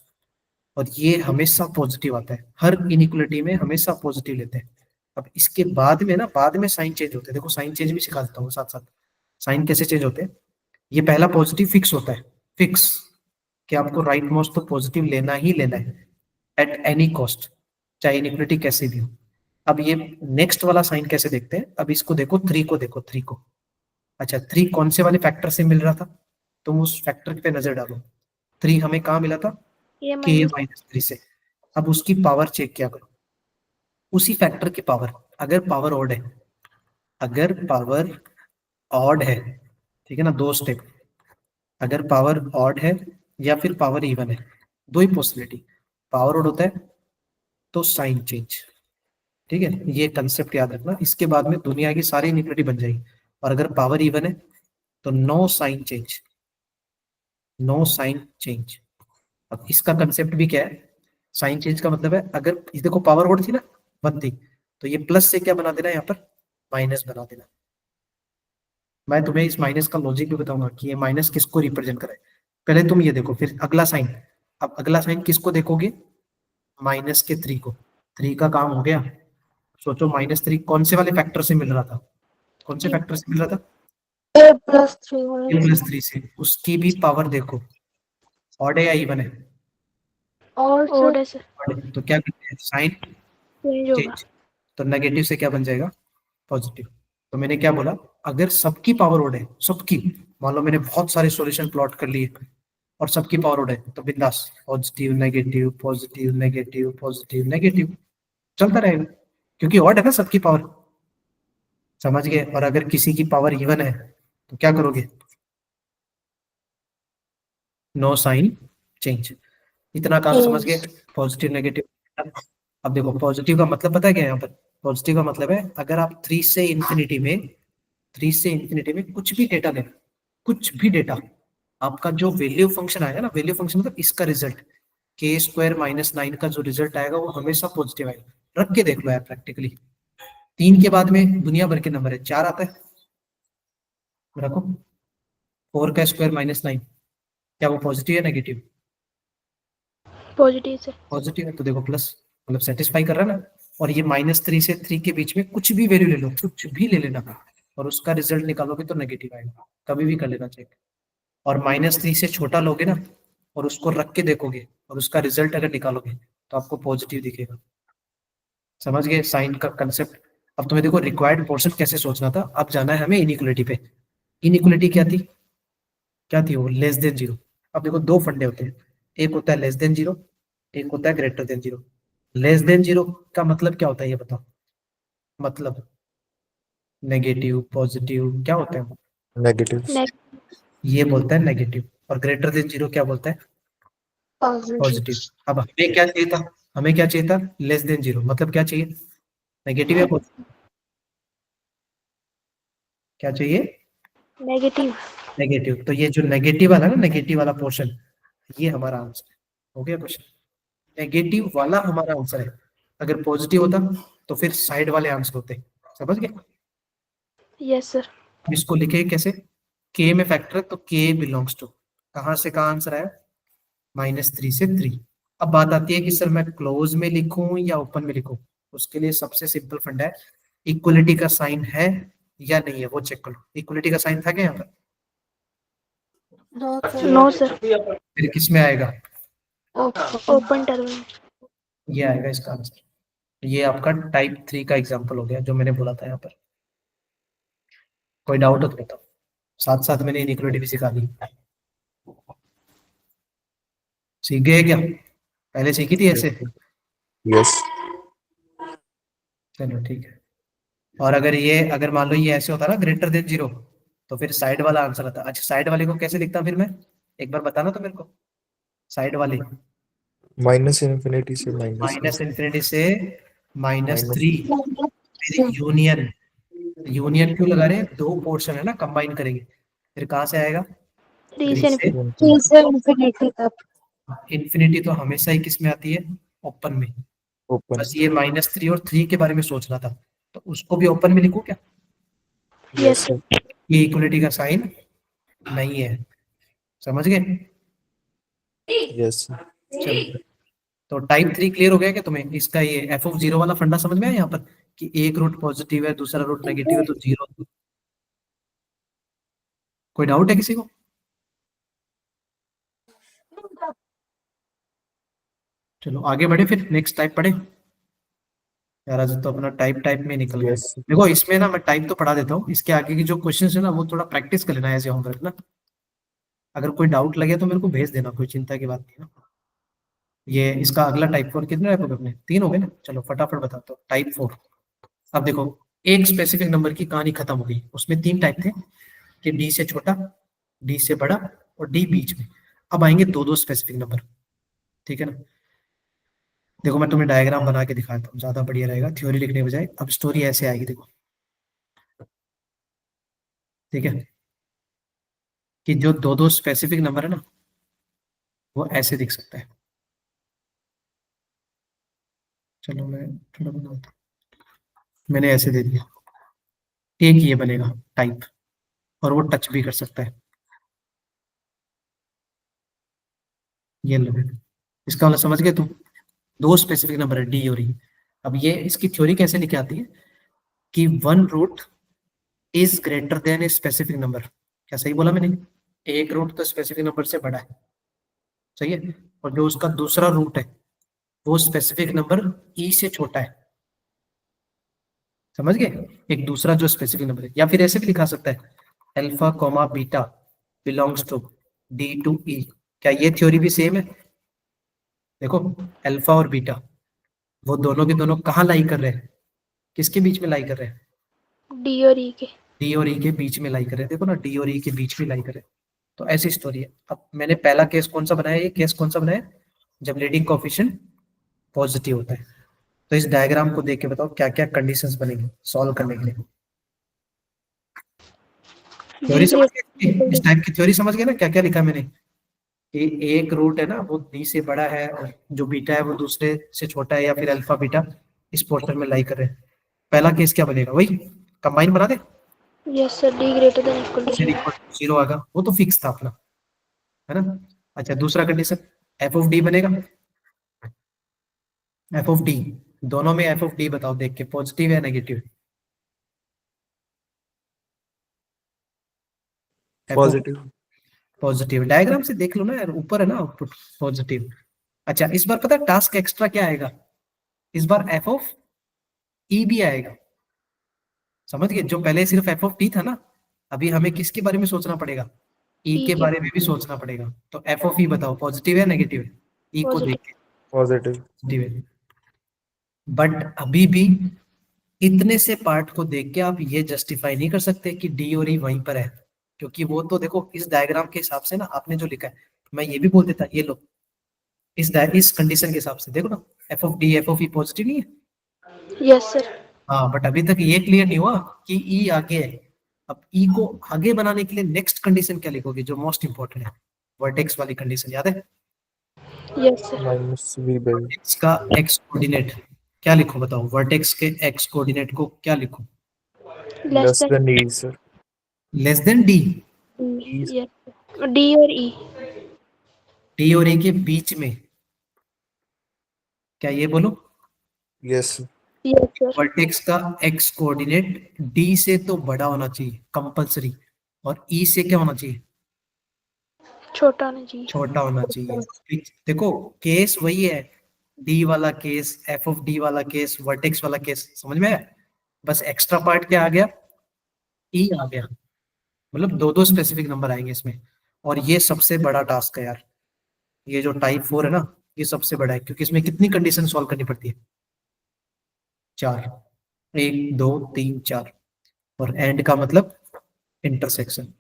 और ये हमेशा पॉजिटिव आता है, हर इनिक्वलिटी में हमेशा पॉजिटिव लेते हैं। अब इसके बाद में ना, बाद में साइन चेंज होते हैं। देखो साइन चेंज भी सिखा देता हूँ साथ साथ, साइन कैसे चेंज होते हैं। ये पहला पॉजिटिव फिक्स होता है, फिक्स, कि आपको राइट मोस्ट तो पॉजिटिव लेना ही लेना है, एट एनी कॉस्ट, चाहे इनिक्विटी कैसे भी हो। अब ये नेक्स्ट वाला साइन कैसे देखते हैं, अब इसको देखो, 3 को देखो, 3 को। अच्छा 3 कौन से वाले फैक्टर से मिल रहा था, तुम उस फैक्टर पे नजर डालो। 3 हमें कहाँ मिला था, ये के माइनस। -3 से। अब उसकी पावर चेक किया करो, उसी फैक्टर की पावर, अगर पावर ऑड है, अगर पावर ऑड है, ठीक है ना, दो स्टेप, अगर पावर ऑड है या फिर पावर इवन है, दो ही पॉसिबिलिटी। पावर ऑड होता है तो साइन चेंज, ठीक है, ये कंसेप्ट याद रखना। इसके बाद में दुनिया की सारी इनिक्विटी बन जाएगी। और अगर पावर इवन है तो no sign change, no sign change. अब इसका कंसेप्ट भी क्या है, साइन चेंज का मतलब है, अगर इस देखो पावर ऑड थी ना, 1 थी, तो ये प्लस से क्या बना देना, यहाँ पर माइनस बना देना। मैं तुम्हें इस माइनस का लॉजिक भी बताऊंगा कि ये माइनस किसको रिप्रेजेंट करे। पहले तुम ये देखो, फिर अगला साइन। अब अगला साइन किसको देखोगे, -3 को। 3 का काम हो गया। सोचो -3 कौन से वाले फैक्टर से मिल रहा था, कौन से फैक्टर से मिल रहा था, a+3 होना ए प्लस चाहिए। 3 से। उसकी भी पावर देखो, ऑड है या इवन है, और ओड सर है सर। odd है। तो क्या करते हैं, साइन चेंज होगा। चेंज। तो नेगेटिव से क्या बन जाएगा, पॉजिटिव। तो मैंने क्या बोला, अगर सबकी पावर ओड है, सबकी, मान लो मैंने बहुत सारे सॉल्यूशन प्लॉट कर लिए और सबकी पावर ओड है, तो बिंदास positive negative positive negative positive negative चलता रहेगा, क्योंकि ऑड है ना सबकी पावर। समझ गए। और अगर किसी की पावर इवन है तो क्या करोगे, नो साइन चेंज। इतना काम समझ गए, पॉजिटिव नेगेटिव। अब देखो पॉजिटिव का मतलब पता है क्या है यहाँ पर, पॉजिटिव का मतलब है अगर आप 3 से इंफिनिटी में, 3 से इंफिनिटी में कुछ भी डेटा लेना, कुछ भी डेटा, आपका जो वैल्यू फंक्शन आएगा ना, वैल्यू फंक्शन मतलब इसका रिजल्ट, k² - 9 का जो रिजल्ट आएगा वो हमेशा पॉजिटिव आएगा। रख के देख लो यार प्रैक्टिकली। 3 के बाद में दुनिया भर के नंबर है, 4 आता है, रखो। 4² - 9, क्या वो पॉजिटिव है नेगेटिव, पॉजिटिव से। पॉजिटिव है। तो देखो प्लस, मतलब सेटिस्फाई कर रहा है ना। और ये -3 से 3 के बीच में कुछ भी वैल्यू ले लो, कुछ भी ले लेना, और उसका रिजल्ट निकालोगे तो नेगेटिव आएगा, कभी भी कर लेना चेक। और -3 से छोटा लोगे ना, और उसको रख के देखोगे, और उसका रिजल्ट अगर निकालोगे तो आपको पॉजिटिव दिखेगा। समझ गए साइन का कंसेप्ट। अब तुम्हें देखो रिक्वायर्ड पोर्शन कैसे सोचना था, अब जाना है हमें इनिक्वलिटी पे। इनिक्वलिटी क्या थी, क्या थी वो, लेस देन जीरो। अब देखो दो फंडे होते हैं, एक होता है लेस देन जीरो, एक होता है greater than zero. Less than zero का मतलब क्या होता है ये बताओ, मतलब नेगेटिव पॉजिटिव क्या होता है, नेगेटिव नेक। ये बोलता है नेगेटिव। और ग्रेटर देन 0 क्या बोलता है? पॉजिटिव। पॉजिटिव। अब हमें क्या चाहिए था? हमें क्या चाहिए था? लेस देन 0, मतलब क्या चाहिए? नेगेटिव या पॉजिटिव? क्या चाहिए? नेगेटिव। नेगेटिव। तो ये जो नेगेटिव वाला ना, नेगेटिव वाला पोर्शन, ये हमारा आंसर है। हो गया क्वेश्चन? नेगेटिव वाला हमारा आंसर है। अगर पॉजिटिव होता तो फिर साइड वाले आंसर होते। समझ गए? Yes sir. इसको लिखे कैसे? के में फैक्टर है तो के बिलोंग्स टू, कहां से कहां आंसर आया? -3 से 3। अब बात आती है कि सर मैं क्लोज में लिखूं या ओपन में लिखूं। उसके लिए सबसे सिंपल फंडा है, इक्वलिटी का साइन है या नहीं है वो चेक करो। इक्वलिटी का साइन था क्या यहाँ पर? No sir. फिर किस में आएगा? Open term. ये आएगा इसका आंसर। ये आपका टाइप 3 का एग्जांपल हो गया जो मैंने बोला था यहाँ पर। कोई डाउट हो तो बताओ, साथ साथ मैंने इनइक्वलिटी भी सिखा दी। सीख गए क्या? पहले सीखी थी ऐसे? यस। चलो ठीक है। और अगर मान लो ये ऐसे होता ना ग्रेटर देन 0, तो फिर साइड वाला आंसर आता। अच्छा, साइड वाले को कैसे लिखता फिर मैं? एक बार बताना तो मेरे को। साइड वाले -∞ से -∞ से -3, -3। फिर यूनियन। यूनियन क्यों लगा रहे हैं? दो पोर्शन है ना, कंबाइन करेंगे। फिर कहाँ से आएगा? 3 3 से से से इंफिनिटी तक। इन्फिनिटी। तो हमेशा ही किस में आती है? ओपन में। ओपन। बस ये -3 और 3 के बारे में सोच रहा था, तो उसको भी ओपन में लिखूं क्या? Yes sir. ये इक्वलिटी का साइन नहीं है। समझ गए? यस। चलो, तो टाइप 3 क्लियर हो गया क्या तुम्हें? इसका ये f(0) वाला फंडा समझ में आया यहाँ पर, कि एक रूट पॉजिटिव है दूसरा रूट नेगेटिव है तो 0। कोई डाउट है किसी को? चलो आगे बढ़े, फिर नेक्स्ट टाइप पढ़े। यार आज तो अपना टाइप में निकल गया। यस। देखो इसमें ना मैं टाइप तो पढ़ा देता हूँ, इसके आगे की जो क्वेश्चन है ना वो थोड़ा प्रैक्टिस कर लेना ऐसे होमवर्क ना। अगर कोई डाउट लगे तो मेरे को भेज देना, कोई चिंता की बात नहीं ना। ये इसका अगला टाइप 4, कितने टाइप हो गए अपने? 3 हो गए ना। चलो फटाफट बताता हूँ। टाइप 4। अब देखो, एक स्पेसिफिक नंबर की कहानी खत्म हो गई। उसमें 3 टाइप थे, कि डी से छोटा, डी से बड़ा और डी बीच में। अब आएंगे दो दो स्पेसिफिक नंबर। ठीक है ना? देखो मैं तुम्हें डायग्राम बना के दिखाता हूँ, ज्यादा बढ़िया रहेगा थ्योरी लिखने बजाय। अब स्टोरी ऐसे आएगी देखो। ठीक है? कि जो दो दो स्पेसिफिक नंबर है ना, वो ऐसे दिख सकता है। चलो मैं थोड़ा बनाता हूँ। मैंने ऐसे दे दिया। एक ये बनेगा टाइप, और वो टच भी कर सकता है। ये लो, इसका मतलब समझ गए तुम? दो स्पेसिफिक नंबर है डी और ई। अब ये इसकी थ्योरी कैसे लिखी आती है, कि one root is greater than a specific number. क्या सही बोला मैंने? एक रूट तो स्पेसिफिक नंबर से बड़ा है, सही है, और जो उसका दूसरा रूट है वो स्पेसिफिक नंबर ई से छोटा है। समझ गए? एक दूसरा जो स्पेसिफिक नंबर है, या फिर ऐसे भी लिखा सकता है, alpha comma beta belongs to D to E. क्या ये थ्योरी भी सेम है? देखो, अल्फा और बीटा वो दोनों के दोनों कहाँ लाई कर रहे हैं? किसके बीच में लाई कर रहे हैं? डी और ई के। डी और ई के बीच में लाई कर रहे हैं। देखो ना, डी और ई के बीच में लाई कर रहे हैं। तो ऐसी स्टोरी है। अब मैंने पहला केस कौन सा बनाया? ये केस कौन सा बनाया? जब लीडिंग कोएफिशिएंट पॉजिटिव होता है। तो इस डायग्राम को देख के बताओ क्या क्या कंडीशंस बनेंगी सॉल्व करने के लिए। थ्योरी डी समझ गए? इस ग्रेटर। टाइप की थ्योरी समझ गए ना, क्या क्या लिखा मैंने? कि एक रूट है ना वो डी से बड़ा है, और जो बीटा है वो दूसरे से छोटा है, या फिर अल्फा बीटा इस पोर्शन में लाई कर रहे हैं। पहला केस क्या बनेगा? वही कंबाइन बना दे, yes sir. D greater than equal to फिर 0। इक्वल टू 0 आएगा। वो तो फिक्स था अपना, है ना? अच्छा, दूसरा कंडीशन एफ ऑफ डी बनेगा। एफ ऑफ डी, दोनों में एफ ऑफ डी बताओ देख के, पॉजिटिव या negative? F of positive. Positive. Diagram से देख लो ना यार, ऊपर है ना आउटपुट पॉजिटिव। अच्छा, इस बार पता है टास्क एक्स्ट्रा क्या आएगा? इस बार एफ ऑफ ई भी आएगा। समझ गए? जो पहले सिर्फ एफ ऑफ टी था ना, अभी हमें किसके बारे में सोचना पड़ेगा? ई ई के के। बारे में भी सोचना पड़ेगा। तो एफ ऑफ ई बताओ पॉजिटिव है नेगेटिव है? ई को देख पॉजिटिव। के पॉजिटिव। पॉजिटिव है। बट अभी भी इतने से पार्ट को देख के आप ये जस्टिफाई नहीं कर सकते कि डी और ई वहीं पर है। क्योंकि वो तो देखो इस डायग्राम के हिसाब से ना आपने जो लिखा है, मैं ये भी बोल देता, ये लो इस कंडीशन के हिसाब से देखो ना, F of D F of E positive नहीं है। Yes sir. हाँ, बट अभी तक ये क्लियर नहीं हुआ कि ई आगे है। अब ई को आगे बनाने के लिए नेक्स्ट कंडीशन क्या लिखोगे, जो मोस्ट इंपॉर्टेंट है, वर्टेक्स वाली कंडीशन याद है? Yes sir. Minus v by vertex का एक्स कोऑर्डिनेट क्या लिखो बताओ, वर्टेक्स के एक्स कोऑर्डिनेट को क्या लिखो? Less than E sir. Less than D. Yes, D और ई। डी और ए के बीच में, क्या ये बोलो? Yes yes sir. वर्टेक्स का एक्स कोऑर्डिनेट डी से तो बड़ा होना चाहिए कंपलसरी, और ई से क्या होना चाहिए? छोटा होना चाहिए। छोटा होना चाहिए। देखो केस वही है, डी वाला केस, एफ ऑफ डी वाला केस, वर्टेक्स वाला केस, समझ में आया? बस एक्स्ट्रा पार्ट क्या आ गया? ई आ गया। मतलब दो दो स्पेसिफिक नंबर आएंगे इसमें, और ये सबसे बड़ा टास्क है यार। ये जो टाइप 4 है ना, ये सबसे बड़ा है, क्योंकि इसमें कितनी कंडीशन सॉल्व करनी पड़ती है? 4, 1 2 3 4, और एंड का मतलब इंटरसेक्शन।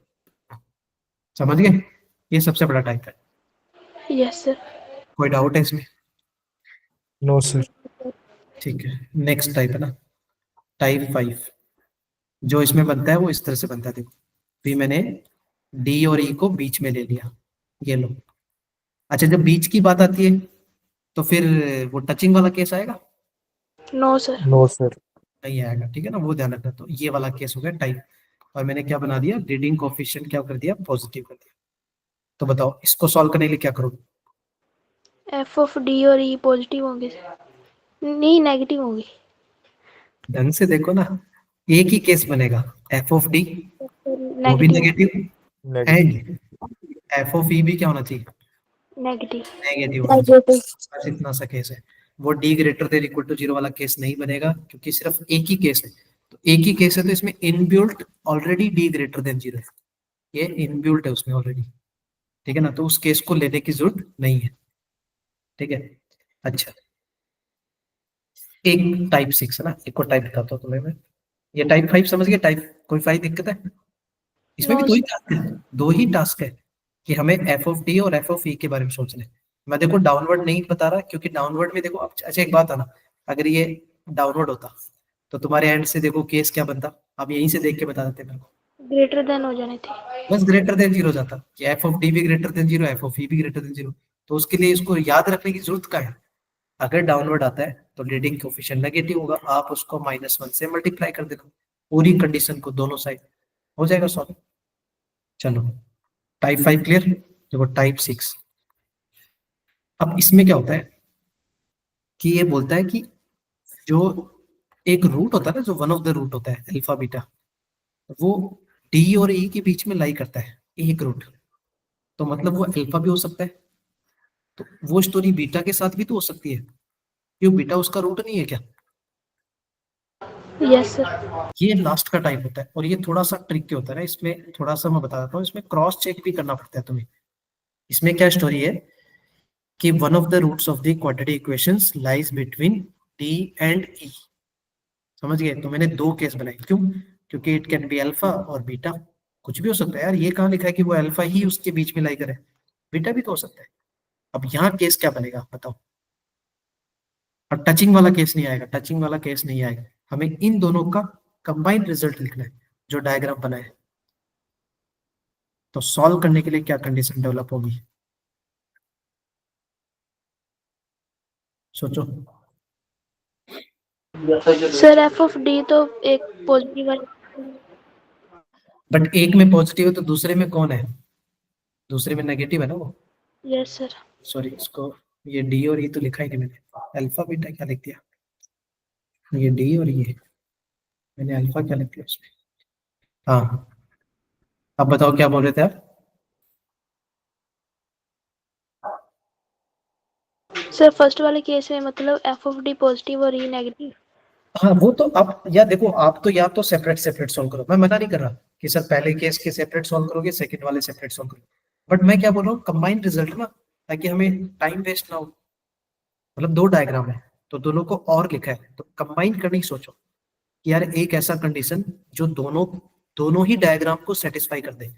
समझ गए? ये सबसे बड़ा टाइप है। Yes sir. कोई डाउट है इसमें? No sir. ठीक है, नेक्स्ट टाइप है ना, टाइप 5। जो इसमें बनता है वो इस तरह से बनता है, देखो भी मैंने डी और ई को बीच में ले लिया, ये लो। अच्छा, जब बीच की बात आती है तो फिर वो टचिंग वाला केस आएगा? No sir. No sir. नहीं आएगा, ठीक है ना, वो ध्यान रखना। तो ये वाला केस हो गया टाइप, और मैंने क्या बना दिया, रीडिंग कोएफिशिएंट क्या कर दिया, पॉजिटिव कर दिया। तो बताओ इसको सॉल्व करने के लिए क्या करोगे? एफ ऑफ डी और ई पॉजिटिव होंगे सर, नहीं नेगेटिव होंगे। ढंग से देखो ना, एक ही केस बनेगा, एफ ऑफ डी वो भी negative. Negative, negative. And f of E भी क्या होना चाहिए? नेगेटिव। नेगेटिव होना चाहिए। बस इतना सा केस है। वो D greater than equal to 0 वाला केस नहीं बनेगा, क्योंकि सिर्फ एक ही केस है। तो एक ही केस है, तो इसमें inbuilt already D greater then 0 है, ये इनबिल्ट है उसमें ऑलरेडी, ठीक है ना, तो उस केस को लेने की जरूरत नहीं है, ठीक है। अच्छा, एक टाइप 6 है ना, एक और टाइप बताता हूँ तुम्हें मैं। ये टाइप 5 समझ गए? टाइप कोई 5 दिक्कत है इसमें? भी नो दो ही सर। टास्क है, दो ही टास्क है कि हमें एफ ऑफ डी और एफ ऑफ ई के बारे में सोचना है। मैं देखो डाउनवर्ड नहीं बता रहा, क्योंकि डाउनवर्ड में देखो अच्छा एक बात आना, अगर ये डाउनवर्ड होता तो तुम्हारे एंड से देखो केस क्या बनता, आप यहीं से देख के बता देते मेरे को। ग्रेटर देन हो जाने थे। बस ग्रेटर देन 0 जाता कि एफ ऑफ डी भी greater than 0, F of E भी ग्रेटर देन 0। तो उसके लिए इसको याद रखने की जरूरत क्या है? अगर डाउनवर्ड आता है तो लीडिंग कोएफिशिएंट नेगेटिव होगा, आप उसको -1 से मल्टीप्लाई कर देना, पूरी कंडीशन को दोनों साइड, हो जाएगा सॉल्व। चलो, टाइप 5 क्लियर। देखो टाइप 6, अब इसमें क्या होता है कि ये बोलता है कि जो एक रूट होता है ना, जो वन ऑफ द रूट होता है अल्फा बीटा, वो डी और ई के बीच में लाई करता है, एक रूट। तो मतलब वो अल्फा भी हो सकता है, तो वो स्टोरी बीटा के साथ भी तो हो सकती है, क्यों बीटा उसका रूट नहीं है क्या? Yes sir. ये लास्ट का टाइप होता है, और ये थोड़ा सा ट्रिकी होता है ना, इसमें थोड़ा सा मैं बता देता हूँ, इसमें क्रॉस चेक भी करना पड़ता है तुम्हें। इसमें क्या स्टोरी है कि one of the roots of the quadratic equations lies between D and E. समझ गए? तो मैंने दो केस बनाए, क्यों? क्योंकि इट कैन बी अल्फा और बीटा, कुछ भी हो सकता है यार। ये कहाँ लिखा है कि वो अल्फा ही उसके बीच में लाई करे? बीटा भी तो हो सकता है। अब यहाँ केस क्या बनेगा बताओ? और टचिंग वाला केस नहीं आएगा, टचिंग वाला केस नहीं आएगा, हमें इन दोनों का कंबाइंड रिजल्ट लिखना है जो डायग्राम बना है। तो सॉल्व करने के लिए क्या कंडीशन डेवलप होगी, सोचो। सर एफ ऑफ डी तो एक पॉजिटिव वाला। बट एक में पॉजिटिव है तो दूसरे में कौन है? दूसरे में नेगेटिव है ना वो। Yes sir. सॉरी, इसको ये डी और ई तो लिखा ही नहीं मैंने, अल्फा बीटा क्या लिख दिया? ये डी और ये मैंने अल्फा क्या लिख दिया उसमें? हाँ, अब बताओ क्या बोल रहे थे आप? सर फर्स्ट वाले केस में मतलब एफ ऑफ डी पॉजिटिव और ई नेगेटिव। हाँ, वो तो आप या देखो, आप तो या तो सेपरेट सेपरेट सॉल्व करो, मैं मना नहीं कर रहा कि सर पहले केस के सेपरेट सॉल्व करोगे, सेकंड वाले सेपरेट सॉल्व करोगे, बट मैं क्या बोल रहा हूँ, कंबाइंड रिजल्ट ना, ताकि हमें टाइम वेस्ट ना हो। मतलब दो डायग्राम है तो दोनों को और लिखा है, तो कंबाइन करने की सोचो कि यार एक ऐसा कंडीशन जो दोनों दोनों ही डायग्राम को सेटिस्फाई कर दे,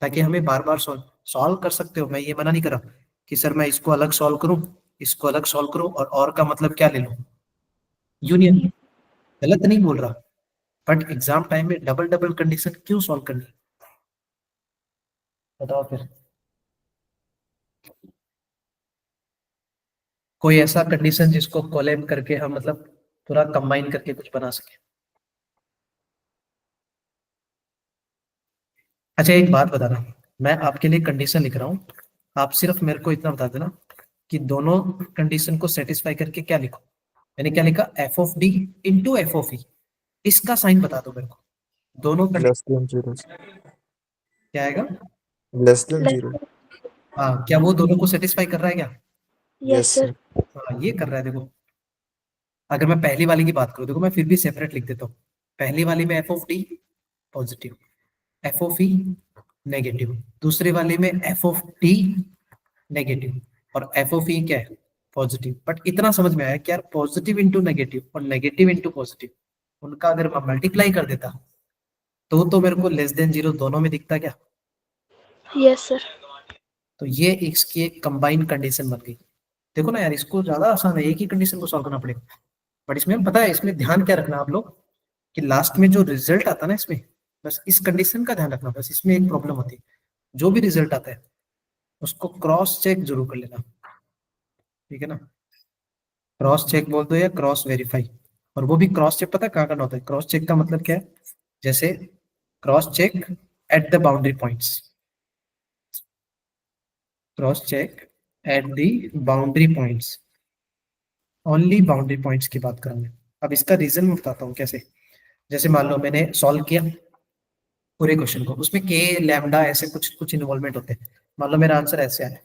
ताकि हमें बार बार सॉल्व कर सकते हो। मैं ये मना नहीं कर रहा कि सर मैं इसको अलग सॉल्व करूं, इसको अलग सॉल्व करूं और का मतलब क्या ले लूं, यूनियन। गलत नहीं बोल रहा, बट एग्जाम टाइम में डबल डबल कंडीशन क्यों सॉल्व करनी, बताओ फिर। कोई ऐसा कंडीशन जिसको कोलैब करके हम मतलब पूरा कंबाइन करके कुछ बना सके। अच्छा एक बात बताना, मैं आपके लिए कंडीशन लिख रहा हूँ, आप सिर्फ मेरे को इतना बता देना कि दोनों कंडीशन को सेटिस्फाई करके क्या लिखो। मैंने क्या लिखा, f of D into f of E, इसका साइन बता दो मेरे को। दोनों लेस देन जीरो। क्या आएगा, लेस देन जीरो। हाँ क्या वो दोनों को सेटिस्फाई कर रहा है क्या, यस सर। हाँ ये कर रहा है। देखो अगर मैं पहली वाली की बात करूँ, देखो मैं फिर भी सेपरेट लिख देता हूँ। पहली वाली में F of D positive, F of E negative, दूसरे वाले में एफ ऑफ डी नेगेटिव और एफ ऑफ ई क्या है, पॉजिटिव। बट इतना समझ में आया कि यार पॉजिटिव इंटू नेगेटिव और नेगेटिव इंटू पॉजिटिव, उनका अगर मैं मल्टीप्लाई कर देता तो मेरे को लेस देन जीरो दोनों में दिखता क्या। Yes sir. तो ये इसकी एक कंबाइंड कंडीशन बन गई। देखो ना यार, इसको ज्यादा आसान है, एक ही कंडीशन को सॉल्व करना पड़ेगा। बट इसमें पता है, इसमें ध्यान क्या रखना आप लोग कि लास्ट में जो रिजल्ट आता है ना इसमें, बस इस कंडीशन का ध्यान रखना। बस इसमें एक प्रॉब्लम होती है, जो भी रिजल्ट आता है उसको क्रॉस चेक जरूर कर लेना, ठीक है ना। क्रॉस चेक बोल दो या क्रॉस वेरीफाई। और वो भी क्रॉस चेक पता है कहाँ करना होता है, क्रॉस चेक का मतलब क्या है, जैसे cross check at the boundary points, cross check at the boundary points, only boundary points की बात करूंगा। अब इसका रीजन मैं बताता हूँ कैसे। जैसे मान लो मैंने सॉल्व किया पूरे क्वेश्चन को, उसमें के लैम्डा ऐसे कुछ कुछ इन्वॉल्वमेंट होते हैं। मान लो मेरा आंसर ऐसे आया,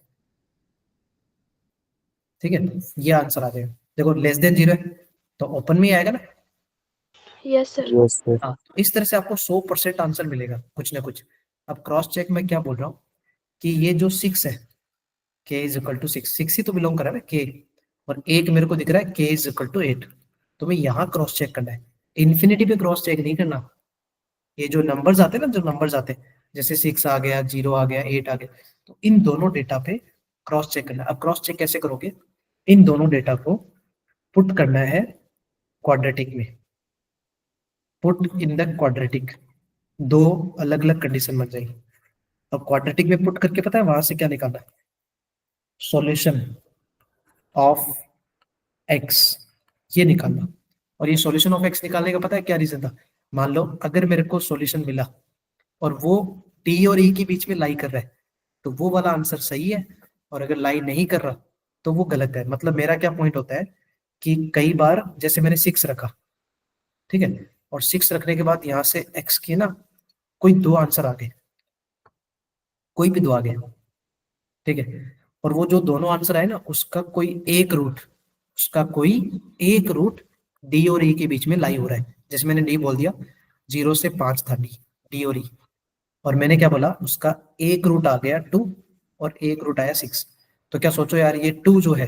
ठीक है, ये आंसर आ जाएगा। देखो लेस देन जीरो है तो ओपन में ही आएगा ना। Yes sir. Yes sir. हाँ तो इस तरह से आपको 100% आंसर मिलेगा कुछ ना कुछ। अब क्रॉस चेक में क्या बोल रहा हूँ कि ये जो 6 है, के इज इक्वल टू 6, 6 ही तो बिलोंग कर रहा है ना के, और 8 मेरे को दिख रहा है के इज इक्वल टू 8। तो मैं यहाँ क्रॉस चेक करना है, इन्फिनिटी पे क्रॉस चेक नहीं करना। ये जो नंबर्स आते हैं ना, जो नंबर्स आते हैं जैसे 6 आ गया, 0 आ गया, 8 आ गया, तो इन दोनों डेटा पे क्रॉस चेक करना है। अब क्रॉस चेक कैसे करोगे, इन दोनों डेटा को पुट करना है क्वाड्रेटिक में, पुट इन द क्वाड्रेटिक, दो अलग अलग कंडीशन बन जाएगी। अब क्वाड्रेटिक में पुट करके पता है वहां से क्या निकालना है, सॉल्यूशन ऑफ एक्स, ये निकालना। और ये सॉल्यूशन ऑफ एक्स निकालने का पता है क्या रीजन था, मान लो अगर मेरे को सॉल्यूशन मिला और वो टी और ई के बीच में लाई कर रहा है तो वो वाला आंसर सही है, और अगर लाई नहीं कर रहा तो वो गलत है। मतलब मेरा क्या पॉइंट होता है कि कई बार जैसे मैंने 6 रखा, ठीक है, और 6 रखने के बाद यहाँ से एक्स के ना कोई दो आंसर आ गए, कोई भी दो आ गए, ठीक है, और वो जो दोनों आंसर आए ना उसका कोई एक रूट, उसका कोई एक रूट डी और ई के बीच में लाई हो रहा है। जैसे मैंने डी बोल दिया, 0 से 5 था डी, डी और ई, और मैंने क्या बोला उसका एक रूट आ गया 2 और एक रूट आया 6। तो क्या सोचो यार, ये 2 जो है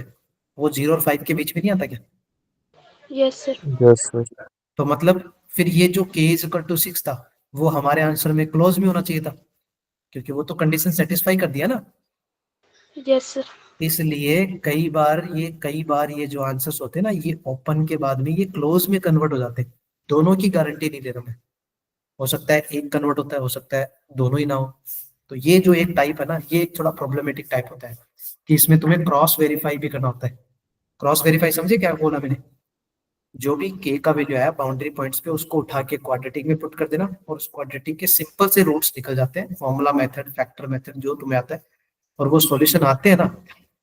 वो 0 और 5 के बीच में नहीं आता क्या। Yes sir. Yes sir. तो मतलब फिर ये जो k इज इक्वल टू 6 था वो हमारे आंसर में क्लोज में होना चाहिए था, क्योंकि वो तो कंडीशन सेटिस्फाई कर दिया ना। Yes sir. इसलिए कई बार ये जो आंसर्स होते हैं ना, ये ओपन के बाद में ये क्लोज में कन्वर्ट हो जाते हैं। दोनों की गारंटी नहीं दे रहा मैं, हो सकता है एक कन्वर्ट होता है, हो सकता है दोनों ही ना हो। तो ये जो एक टाइप है ना, ये एक थोड़ा प्रॉब्लमेटिक टाइप होता है कि इसमें तुम्हें क्रॉस वेरीफाई भी करना होता है। क्रॉस वेरीफाई समझे क्या बोला मैंने, जो भी के का वैल्यू आया बाउंड्री पॉइंट्स पे उसको उठा के क्वाड्रेटिक में पुट कर देना, और उस क्वाड्रेटिक के सिंपल से रूट्स निकल जाते हैं, फॉर्मूला मेथड, फैक्टर मेथड जो तुम्हें आता है, और वो सॉल्यूशन आते हैं ना,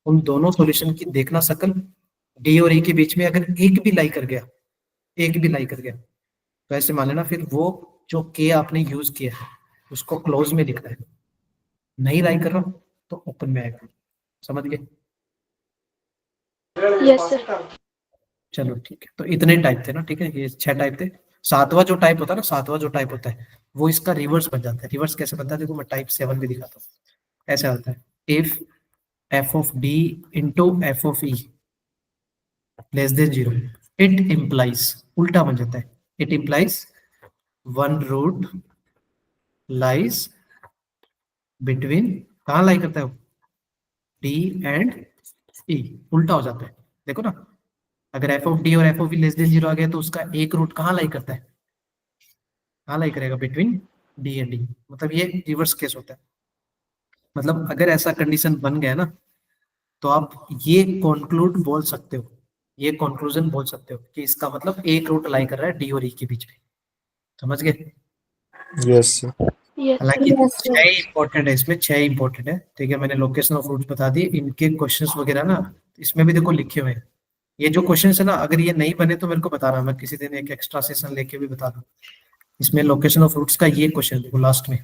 उन दोनों सॉल्यूशन की देखना शकल, डी और ई के बीच में अगर एक भी लाई कर गया, एक भी लाई कर गया, तो ऐसे मान लेना फिर वो जो के आपने यूज किया है उसको क्लोज में लिखना है। नहीं लाई कर रहा तो ओपन में आएगा, समझ गए। Yes sir. चलो ठीक है, तो इतने टाइप थे ना, ठीक है, ये 6 टाइप थे। सातवां जो टाइप होता है ना, सातवां जो टाइप होता है वो इसका रिवर्स बन जाता है। रिवर्स कैसे बनता है, देखो मैं टाइप 7 भी दिखाता हूँ। ऐसा होता है, if f of D into f of E less than 0, it implies, उल्टा बन जाता है, it implies one root lies between कहाँ लाई करता है वो, डी एंड ई, उल्टा हो जाता है। देखो ना, अगर एफ ऑफ डी और f of E less than zero आ गया तो उसका एक रूट कहाँ लाई करता है, कहाँ लाई करेगा, बिटवीन डी एंड डी। मतलब ये रिवर्स केस होता है। मतलब अगर ऐसा कंडीशन बन गया ना तो आप ये कंक्लूड बोल सकते हो, ये कंक्लूजन बोल सकते हो कि इसका मतलब एक रूट लाई कर रहा है डी और ई के बीच में। समझ गए? Yes sir. यस हालांकि Yes, sir. 6 इंपॉर्टेंट है, इसमें 6 इंपॉर्टेंट है, ठीक है। मैंने लोकेशन ऑफ रूट्स बता दिए, इनके क्वेश्चंस वगैरह ना इसमें भी देखो लिखे हुए हैं। ये जो क्वेश्चंस है ना, अगर ये नहीं बने तो मेरे को बता रहा, मैं किसी दिन एक एक्स्ट्रा सेशन लेके भी बता दूं। इसमें लोकेशन ऑफ रूट्स का ये क्वेश्चन देखो लास्ट में,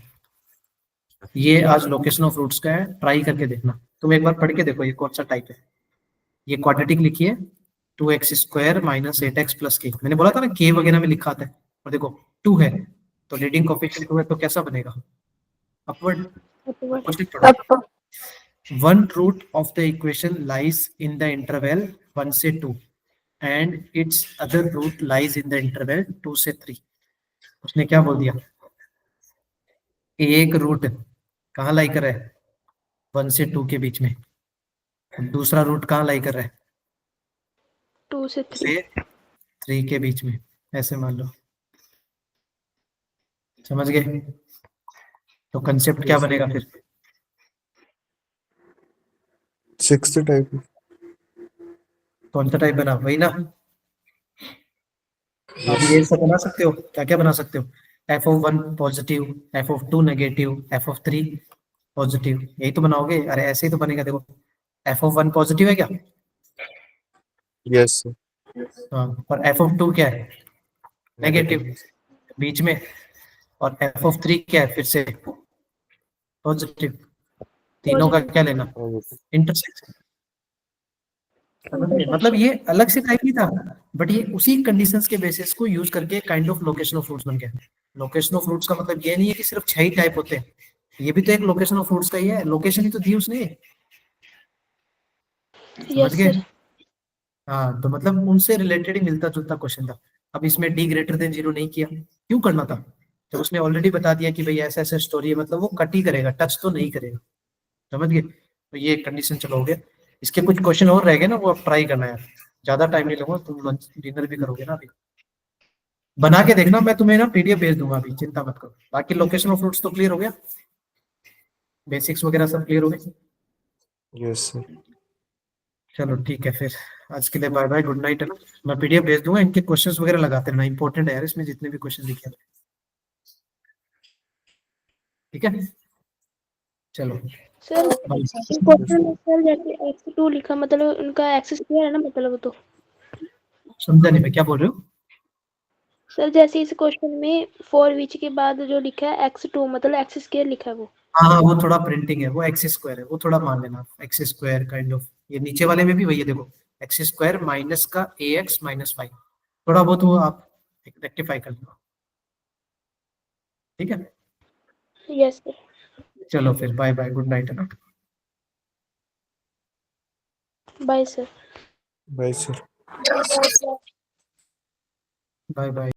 ये आज लोकेशन ऑफ रूट्स का है, ट्राई करके देखना। तुम एक बार पढ़ के देखो ये कौन सा टाइप है। ये क्वाड्रेटिक लिखिए, 2x² माइनस 8x प्लस के। मैंने बोला था ना के वगैरह में लिखा आता है, और देखो 2 है तो लीडिंग कोएफिशिएंट 2 है तो कैसा बनेगा, अपवर्ड। अपवर्ड। क्वेश्चन पढ़ो। One root of the equation lies in the interval 1 से 2 and its other root lies in the interval 2 से 3। उसने क्या बोल दिया, एक रूट कहाँ लाई कर रहा है, 1 से 2 के बीच में, दूसरा रूट कहाँ लाई कर रहा है, 2 से 3। से 3 के बीच में, ऐसे मान लो। समझ गए? तो कंसेप्ट क्या बनेगा फिर, सिक्स्थ टाइप। कौन सा टाइप बना, वही ना। आप ये सब बना सकते हो, क्या क्या बना सकते हो, f(1) positive, f(2) negative, f(3) positive, यही तो बनाओगे। अरे ऐसे ही तो बनेगा, देखो f(1) पॉजिटिव है क्या, यस सर। हाँ, और f(2) क्या है, नेगेटिव बीच में, और f(3) क्या है, फिर से पॉजिटिव। तीनों का क्या लेना, इंटरसेक्शन। मतलब ये अलग से टाइप नहीं था, बट ये उसी कंडीशंस के बेसिस को यूज करके kind of location of fruits बन गया। लोकेशन ऑफ फ्रूट्स का मतलब ये नहीं है कि सिर्फ 6 ही टाइप होते हैं, ये भी तो एक लोकेशन ऑफ फ्रूट्स का ही है, लोकेशन ही तो दी उसने। समझ यस गए? सर। हाँ, तो मतलब उनसे रिलेटेड ही मिलता जुलता क्वेश्चन था। अब इसमें d ग्रेटर देन 0 नहीं किया, क्यों करना था, जब उसने ऑलरेडी बता दिया कि भाई ऐसा ऐसा स्टोरी है, मतलब वो कट ही करेगा, टच तो नहीं करेगा। समझ गए? तो ये कंडीशन चलो हो गया। इसके कुछ क्वेश्चन और रह गए ना, वो आप ट्राई करना यार, ज्यादा टाइम नहीं लगेगा, तुम लंच डिनर भी करोगे ना अभी। बना के देखना, मैं तुम्हें ना पीडीएफ भेज दूंगा अभी, चिंता मत करो। बाकी लोकेशन ऑफ फ्रूट्स तो क्लियर हो गया, बेसिक्स वगैरह सब क्लियर हो गए। Yes sir. चलो ठीक है फिर, आज के लिए बाय बाय, गुड नाइट है ना। मैं पीडीएफ भेज दूंगा, इनके क्वेश्चंस वगैरह लगाते रहना, इंपॉर्टेंट है यार इसमें जितने भी क्वेश्चन लिखे हैं। ठीक है, चलो सर बाय। क्वेश्चन में सर जैसे x2 लिखा, मतलब उनका x स्क्वायर है ना, मतलब तो समझा नहीं मैं क्या बोल रहे हो। सर जैसे इस क्वेश्चन में फॉर विच के बाद जो लिखा है x2, मतलब x स्क्वायर लिखा है वो। हाँ हाँ, वो थोड़ा प्रिंटिंग है, वो x² है, वो थोड़ा मान लेना, x² काइंड ऑफ। ये नीचे वाले में भी वही है, देखो x² माइनस का ax माइनस 5, थोड़ा बहुत वो आप रेक्टिफाई कर लो। ठीक है, यस सर। चलो फिर बाय बाय, गुड नाइट है ना। Bye sir. Bye sir. Bye bye.